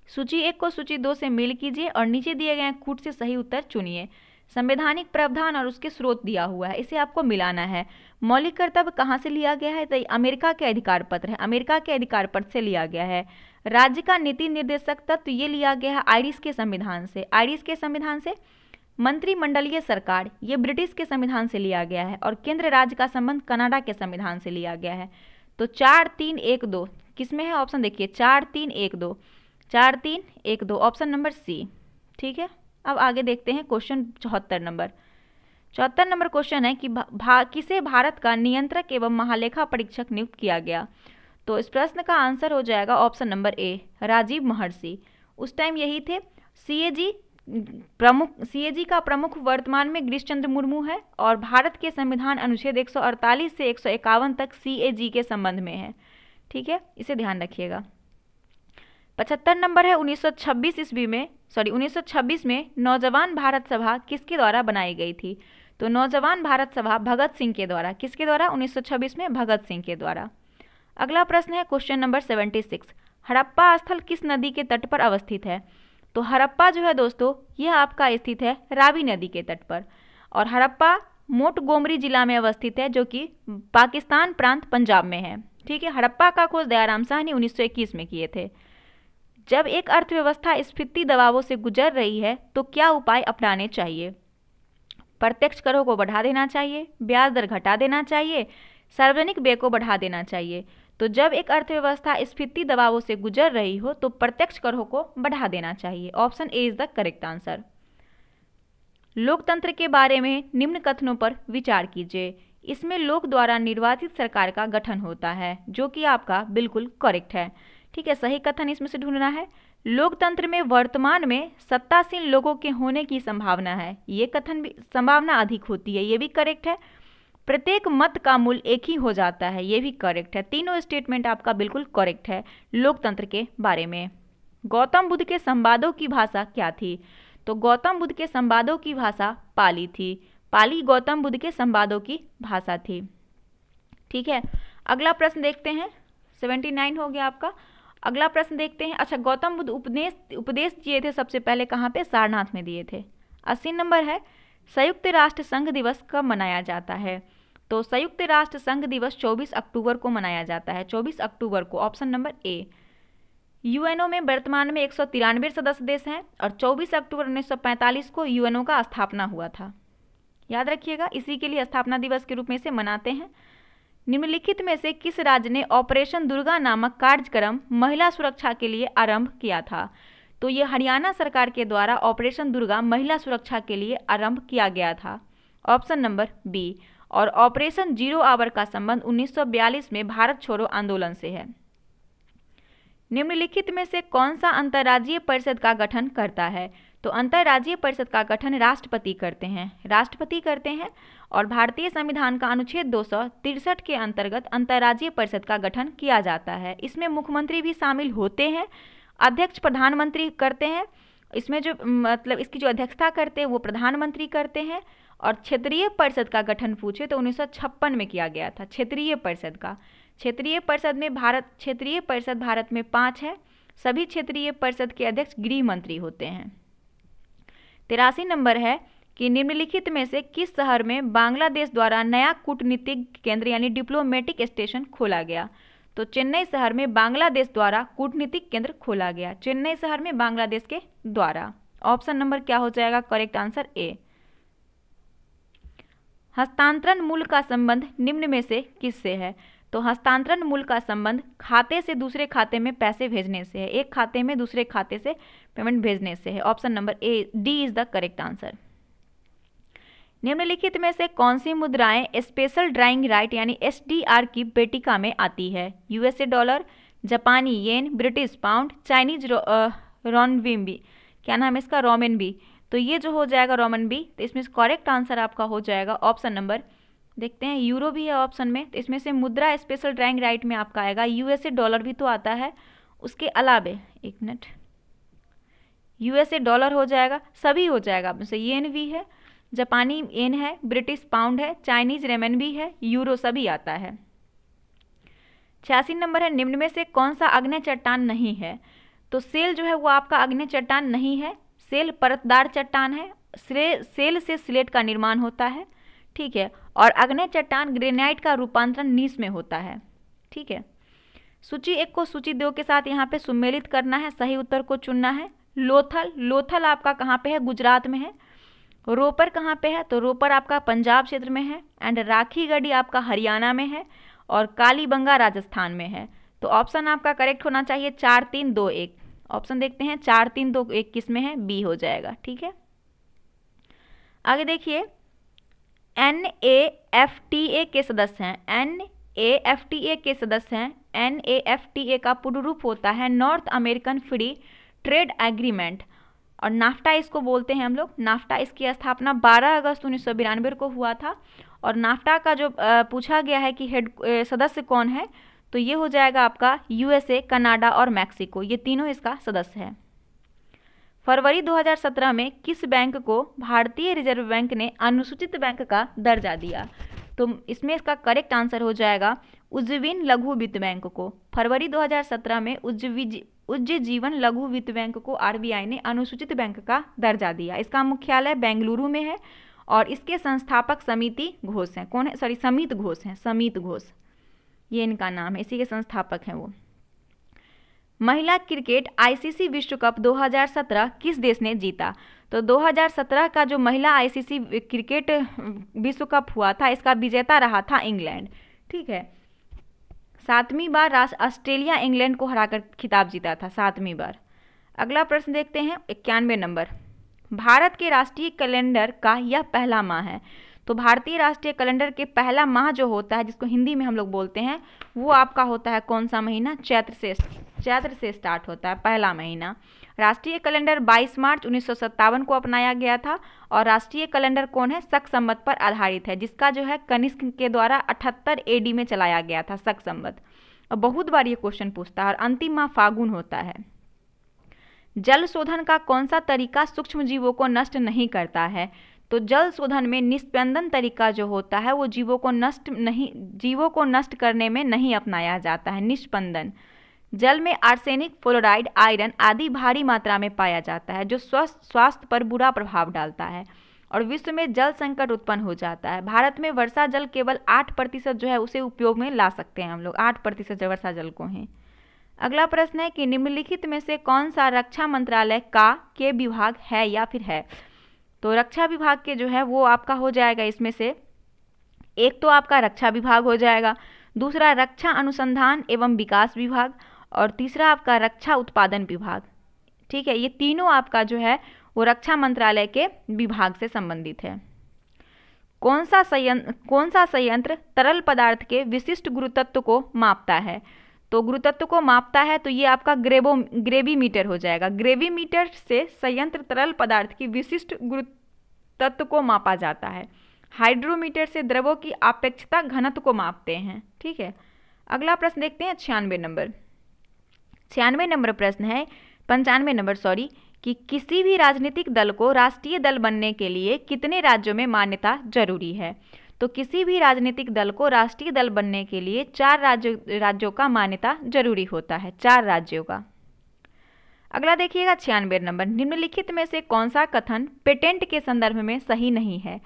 सूची 1 को सूची 2 से मेल कीजिए और नीचे दिए गए कूट से सही उत्तर चुनिए। संवैधानिक प्रावधान और उसके स्रोत दिया हुआ है, इसे आपको मिलाना है। मौलिक कर्तव्य कहाँ से लिया गया है? तो अमेरिका के अधिकार पत्र है, अमेरिका के अधिकार पत्र से लिया गया है। राज्य का नीति निर्देशक तत्व ये लिया गया है आयरिश के संविधान से, आयरिश के संविधान से। मंत्रिमंडलीय सरकार ये ब्रिटिश के संविधान से लिया गया है और केंद्र राज्य का संबंध कनाडा के संविधान से लिया गया है। तो 4 3 1 2 किसमें है? ऑप्शन देखिए 4 3 1 2, 4 3 1 2, ऑप्शन नंबर सी। ठीक है, अब आगे देखते हैं क्वेश्चन 74 नंबर। 74 नंबर क्वेश्चन है कि किसे भारत का नियंत्रक एवं महालेखा परीक्षक नियुक्त किया गया? तो इस प्रश्न का आंसर हो जाएगा ऑप्शन नंबर ए, राजीव महर्षि। उस टाइम यही थे। सीएजी का प्रमुख वर्तमान में गिरीश चंद्र मुर्मू है और भारत के संविधान अनुच्छेद 148 से 151 तक सीएजी के संबंध में है। ठीक है, इसे ध्यान रखिएगा। 75 नंबर है, 1926 में नौजवान भारत सभा किसके द्वारा बनाई गई थी? तो नौजवान भारत सभा भगत सिंह के द्वारा। किसके द्वारा? 1926 में भगत सिंह के द्वारा। अगला प्रश्न है क्वेश्चन नंबर 76, हड़प्पा स्थल किस नदी के तट पर अवस्थित है? तो हड़प्पा जो है दोस्तों यह आपका स्थित है रावी नदी के तट पर और हड़प्पा मोंटगोमरी जिला में अवस्थित है, जो कि पाकिस्तान प्रांत पंजाब में है। ठीक है, हड़प्पा का खोज दयाराम साहनी 1921 में किए थे। जब एक अर्थव्यवस्था स्फीति दबावों से गुजर रही है तो क्या उपाय अपनाने चाहिए? प्रत्यक्ष करों को बढ़ा देना चाहिए, ब्याज दर घटा देना चाहिए, सार्वजनिक व्यय को बढ़ा देना चाहिए। तो जब एक अर्थव्यवस्था स्फीति दबावों से गुजर रही हो तो प्रत्यक्ष करों को बढ़ा देना चाहिए। Option A is the correct answer. लोकतंत्र के बारे में निम्न कथनों पर विचार कीजिए। इसमें लोक द्वारा निर्वाचित सरकार का गठन होता है, जो कि आपका बिल्कुल करेक्ट है। ठीक है, सही कथन इसमें से ढूंढना है। लोकतंत्र में वर्तमान में सत्तासीन लोगों के होने की संभावना है, ये कथन भी संभावना अधिक होती है, ये भी करेक्ट है। प्रत्येक मत का मूल्य एक ही हो जाता है, ये भी करेक्ट है। तीनों स्टेटमेंट आपका बिल्कुल करेक्ट है लोकतंत्र के बारे में। गौतम बुद्ध के संवादों की भाषा क्या थी? तो गौतम बुद्ध के संवादों की भाषा पाली थी, पाली गौतम बुद्ध के संवादों की भाषा थी। ठीक है, अगला प्रश्न देखते हैं। 79 हो गया आपका। अगला प्रश्न देखते हैं। अच्छा, गौतम बुद्ध उपदेश दिए थे सबसे पहले कहाँ पे? सारनाथ में दिए थे। 80 नंबर है, संयुक्त राष्ट्र संघ दिवस कब मनाया जाता है? तो संयुक्त राष्ट्र संघ दिवस 24 अक्टूबर को मनाया जाता है, 24 अक्टूबर को, ऑप्शन नंबर ए। यूएनओ में वर्तमान में 193 सदस्य देश हैं और 24 अक्टूबर 1945 को यूएनओ का स्थापना हुआ था। याद रखिएगा, इसी के लिए स्थापना दिवस के रूप में इसे मनाते हैं। निम्नलिखित में से किस राज्य ने ऑपरेशन दुर्गा नामक कार्यक्रम महिला सुरक्षा के लिए आरंभ किया था? तो ये हरियाणा सरकार के द्वारा ऑपरेशन दुर्गा महिला सुरक्षा के लिए आरंभ किया गया था, ऑप्शन नंबर बी। और ऑपरेशन जीरो आवर का संबंध 1942 में भारत छोड़ो आंदोलन से है। निम्नलिखित में से कौन सा अंतर्राज्यीय परिषद का गठन करता है? तो अंतर्राज्यीय परिषद का गठन राष्ट्रपति करते हैं, राष्ट्रपति करते हैं। और भारतीय संविधान का अनुच्छेद 263 के अंतर्गत अंतर्राज्यीय परिषद का गठन किया जाता है। इसमें मुख्यमंत्री भी शामिल होते हैं, अध्यक्ष प्रधानमंत्री करते हैं। इसमें जो मतलब इसकी जो अध्यक्षता करते हैं वो प्रधानमंत्री करते हैं और क्षेत्रीय परिषद का गठन पूछे तो 1956 में किया गया था क्षेत्रीय परिषद का। क्षेत्रीय परिषद भारत में 5 है। सभी क्षेत्रीय परिषद के अध्यक्ष गृह मंत्री होते हैं। 83 नंबर है कि निम्नलिखित में से किस शहर में बांग्लादेश द्वारा नया कूटनीतिक केंद्र यानी डिप्लोमेटिक स्टेशन खोला गया? तो चेन्नई शहर में बांग्लादेश द्वारा कूटनीतिक केंद्र खोला गया, चेन्नई शहर में बांग्लादेश के द्वारा। ऑप्शन नंबर क्या हो जाएगा? Correct answer A. हस्तांतरण मूल्य का संबंध निम्न में से किससे है? तो हस्तांतरण मूल्य का संबंध खाते से दूसरे खाते में पैसे भेजने से है, एक खाते में दूसरे खाते से पेमेंट भेजने से है। Option number A, D is the correct answer. निम्नलिखित में से कौन सी मुद्राएं स्पेशल ड्राइंग राइट यानी एसडीआर की पेटिका में आती है? यूएसए डॉलर, जापानी येन, ब्रिटिश पाउंड, चाइनीज रॉनविम्बी, क्या नाम है इसका? रोमनबी। तो ये जो हो जाएगा रोमनबी, तो इसमें करेक्ट आंसर आपका हो जाएगा ऑप्शन नंबर, देखते हैं यूरो भी है ऑप्शन में, तो इसमें से मुद्रा स्पेशल ड्राइंग राइट में आपका आएगा यूएसए डॉलर भी तो आता है, उसके अलावे एक मिनट, यूएसए डॉलर हो जाएगा, सभी हो जाएगा आप में से, येन भी है, जापानी येन है, ब्रिटिश पाउंड है, चाइनीज रेमनबी है, यूरो सभी आता है। 86 नंबर है निम्न में से कौन सा आग्नेय चट्टान नहीं है? तो सेल जो है वो आपका आग्नेय चट्टान नहीं है, सेल परतदार चट्टान है, सेल से स्लेट का निर्माण होता है, ठीक है, और आग्नेय चट्टान ग्रेनाइट का रूपांतरण नीस में होता है, ठीक है। सूची 1 को सूची 2 के साथ यहाँ पे सम्मिलित करना है, सही उत्तर को चुनना है। लोथल आपका कहाँ पे है? गुजरात में है। रोपर कहाँ पे है? तो रोपर आपका पंजाब क्षेत्र में है। एंड राखीगढ़ी आपका हरियाणा में है और कालीबंगा राजस्थान में है। तो ऑप्शन आपका करेक्ट होना चाहिए 4 3 2 1। ऑप्शन देखते हैं 4 3 2 1 किस में है? बी हो जाएगा, ठीक है। आगे देखिए, NAFTA के सदस्य हैं, NAFTA के सदस्य हैं। NAFTA का पूर्ण रूप होता है north American free trade agreement, और नाफ्टा इसको बोलते हैं हम लोग। नाफ्टा इसकी स्थापना 12 अगस्त 1992 को हुआ था। और नाफ्टा का जो पूछा गया है कि हेड सदस्य कौन है, तो ये हो जाएगा आपका यूएसए, कनाडा और मैक्सिको, ये तीनों इसका सदस्य है। फरवरी 2017 में किस बैंक को भारतीय रिजर्व बैंक ने अनुसूचित बैंक का दर्जा दिया? तो इसमें इसका करेक्ट आंसर हो जाएगा उज्जीवन लघु वित्त बैंक को। फरवरी 2017 में उज्जीवन लघु वित्त बैंक को आरबीआई ने अनुसूचित बैंक का दर्जा दिया। इसका मुख्यालय बेंगलुरु में है और इसके संस्थापक समिति घोष हैं। कौन है? सॉरी, समित घोष हैं, समित घोष, ये इनका नाम है, इसी के संस्थापक हैं वो। महिला क्रिकेट आईसीसी विश्व कप 2017 किस देश ने जीता? तो 2017 का जो महिला आईसीसी क्रिकेट विश्व कप हुआ था, इसका विजेता रहा था इंग्लैंड, ठीक है। 7वीं बार ऑस्ट्रेलिया इंग्लैंड को हराकर खिताब जीता था, 7वीं बार। अगला प्रश्न देखते हैं 91 नंबर। भारत के राष्ट्रीय कैलेंडर का यह पहला माह है। तो भारतीय राष्ट्रीय कैलेंडर के पहला माह जो होता है, जिसको हिंदी में हम लोग बोलते हैं, वो आपका होता है कौन सा महीना? चैत्र से स्टार्ट होता है पहला महीना। राष्ट्रीय कैलेंडर 22 मार्च 1957 को अपनाया गया था और राष्ट्रीय कैलेंडर कौन है? शक संवत पर आधारित है, जिसका जो है कनिष्क के द्वारा 78 AD में चलाया गया था शक संवत। और बहुत बार ये क्वेश्चन पूछता है। और अंतिम माह फागुन होता है। जल शोधन का कौन सा तरीका सूक्ष्म जीवों को नष्ट नहीं करता है? तो जल शोधन में निस्पंदन तरीका जो होता है वो जीवों को नष्ट करने में नहीं अपनाया जाता है, निस्पंदन। जल में आर्सेनिक, फ्लोराइड, आयरन आदि भारी मात्रा में पाया जाता है, जो स्वास्थ्य पर बुरा प्रभाव डालता है और विश्व में जल संकट उत्पन्न हो जाता है। भारत में वर्षा जल केवल 8% जो है उसे उपयोग में ला सकते हैं हम लोग, 8% वर्षा जल को है। अगला प्रश्न है कि निम्नलिखित में से कौन सा रक्षा मंत्रालय के विभाग है या फिर है? तो रक्षा विभाग के जो है वो आपका हो जाएगा इसमें से, एक तो आपका रक्षा विभाग हो जाएगा, दूसरा रक्षा अनुसंधान एवं विकास विभाग और तीसरा आपका रक्षा उत्पादन विभाग, ठीक है। ये तीनों आपका जो है वो रक्षा मंत्रालय के विभाग से संबंधित है। कौन सा संयंत्र तरल पदार्थ के विशिष्ट गुरुत्व को मापता है? तो गुरुत्व को मापता है तो ये आपका ग्रेविमीटर हो जाएगा। ग्रेविमीटर से संयंत्र तरल पदार्थ की विशिष्ट गुरुत्व को मापा जाता है। हाइड्रोमीटर से द्रवों की अपेक्षित घनत्व को मापते हैं, ठीक है। अगला प्रश्न देखते हैं 95 नंबर प्रश्न है 95 नंबर कि किसी भी राजनीतिक दल को राष्ट्रीय दल बनने के लिए कितने राज्यों में मान्यता जरूरी है। तो किसी भी राजनीतिक दल को राष्ट्रीय दल बनने के लिए 4 राज्यों का मान्यता जरूरी होता है, 4 राज्यों का। अगला देखिएगा 96 नंबर, निम्नलिखित में से कौन सा कथन पेटेंट के संदर्भ में सही नहीं है।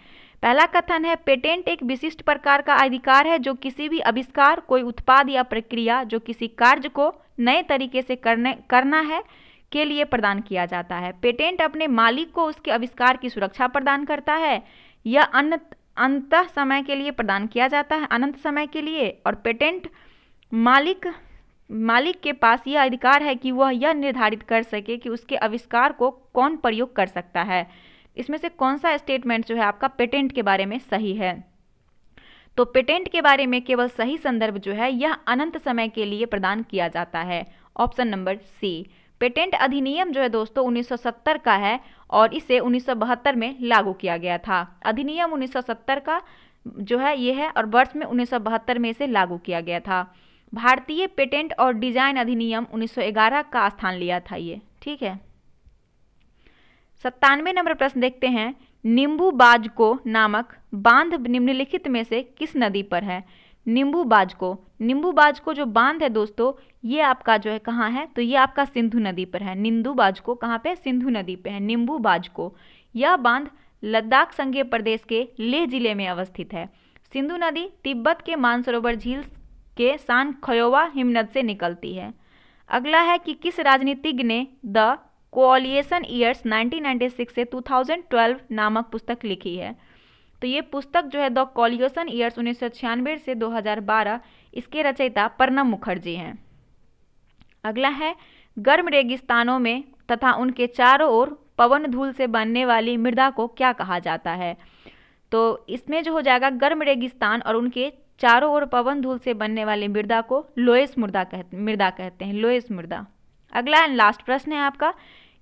पहला कथन है, पेटेंट एक विशिष्ट प्रकार का अधिकार है जो किसी भी आविष्कार, कोई उत्पाद या प्रक्रिया जो किसी कार्य को नए तरीके से करना है के लिए प्रदान किया जाता है। पेटेंट अपने मालिक को उसके आविष्कार की सुरक्षा प्रदान करता है। यह अनंत समय के लिए प्रदान किया जाता है, अनंत समय के लिए। और पेटेंट मालिक के पास यह अधिकार है कि वह यह निर्धारित कर सके कि उसके आविष्कार को कौन प्रयोग कर सकता है। इसमें से कौन सा स्टेटमेंट जो है आपका पेटेंट के बारे में सही है। तो पेटेंट के बारे में केवल सही संदर्भ जो है यह अनंत समय के लिए प्रदान किया जाता है, ऑप्शन नंबर सी। पेटेंट अधिनियम जो है दोस्तों 1970 का है और इसे 1972 में लागू किया गया था। अधिनियम 1970 का जो है ये है और वर्ष में 1972 में इसे लागू किया गया था। भारतीय पेटेंट और डिजाइन अधिनियम 1911 का स्थान लिया था ये, ठीक है। 97 नंबर प्रश्न देखते हैं, नींबू बाजको नामक बांध निम्नलिखित में से किस नदी पर है। नींबू बाजको जो बांध है दोस्तों ये आपका जो है कहाँ है, तो ये आपका सिंधु नदी पर है। नींबू बाजको कहाँ पे, सिंधु नदी पे है नींबू बाजको। यह बांध लद्दाख संघीय प्रदेश के लेह जिले में अवस्थित है। सिंधु नदी तिब्बत के मानसरोवर झील के सान खयोवा हिमनद से निकलती है। अगला है कि किस राजनीतिज्ञ ने द कोऑलिशन ईयर्स 1996 से 2012 नामक पुस्तक लिखी है। तो ये पुस्तक जो है द कोऑलिशन ईयर्स 1996 से 2012, इसके रचयिता प्रणब मुखर्जी हैं। अगला है, गर्म रेगिस्तानों में तथा उनके चारों ओर पवन धूल से बनने वाली मृदा को क्या कहा जाता है। तो इसमें जो हो जाएगा गर्म रेगिस्तान और उनके चारों ओर पवन धूल से बनने वाली मृदा को लोएस मृदा कहते हैं, लोएस मृदा। अगला लास्ट प्रश्न है आपका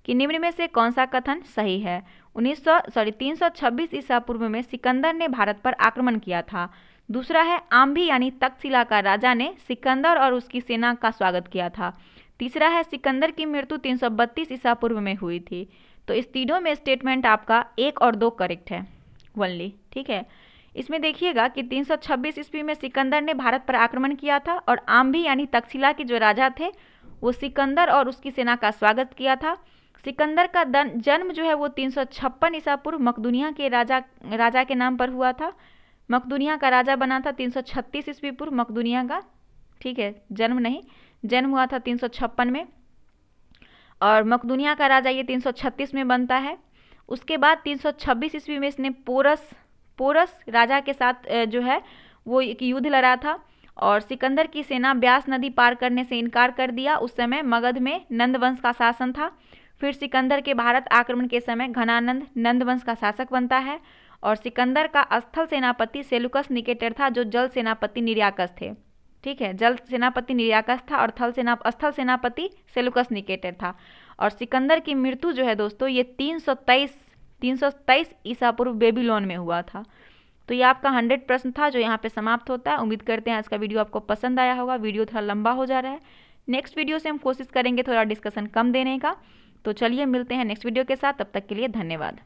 कि निम्न में से कौन सा कथन सही है। 326 ईसा पूर्व में सिकंदर ने भारत पर आक्रमण किया था। दूसरा है, आम्भी यानी तक्षशिला का राजा ने सिकंदर और उसकी सेना का स्वागत किया था। तीसरा है, सिकंदर की मृत्यु 332 ईसा पूर्व में हुई थी। तो इस तीनों में स्टेटमेंट आपका 1 और 2 करेक्ट है ओनली, ठीक है। इसमें देखिएगा कि 326 ईस्वी में सिकंदर ने भारत पर आक्रमण किया था और आम्भी यानी तक्षशिला के जो राजा थे वो सिकंदर और उसकी सेना का स्वागत किया था। सिकंदर का जन्म जो है वो 356 ईसा पूर्व मकदूनिया के राजा के नाम पर हुआ था। मकदूनिया का राजा बना था 336 ईस्वी पूर्व मकदूनिया का, ठीक है। जन्म हुआ था 356 में और मकदूनिया का राजा ये 336 में बनता है। उसके बाद 326 ईस्वी में इसने पोरस राजा के साथ जो है वो एक युद्ध लड़ा था और सिकंदर की सेना ब्यास नदी पार करने से इनकार कर दिया। उस समय मगध में नंद वंश का शासन था। फिर सिकंदर के भारत आक्रमण के समय घनानंद नंद वंश का शासक बनता है और सिकंदर का स्थल सेनापति सेलुकस निकेटर था जो जल सेनापति निर्याकस थे, ठीक है। जल सेनापति निर्याकस था और स्थल सेनापति सेलुकस निकेटर था। और सिकंदर की मृत्यु जो है दोस्तों ये 323 ईसा पूर्व बेबीलोन में हुआ था। तो ये आपका 100 प्रश्न था जो यहाँ पे समाप्त होता है। उम्मीद करते हैं आज का वीडियो आपको पसंद आया होगा। वीडियो थोड़ा लंबा हो जा रहा है, नेक्स्ट वीडियो से हम कोशिश करेंगे थोड़ा डिस्कशन कम देने का। तो चलिए मिलते हैं नेक्स्ट वीडियो के साथ, तब तक के लिए धन्यवाद।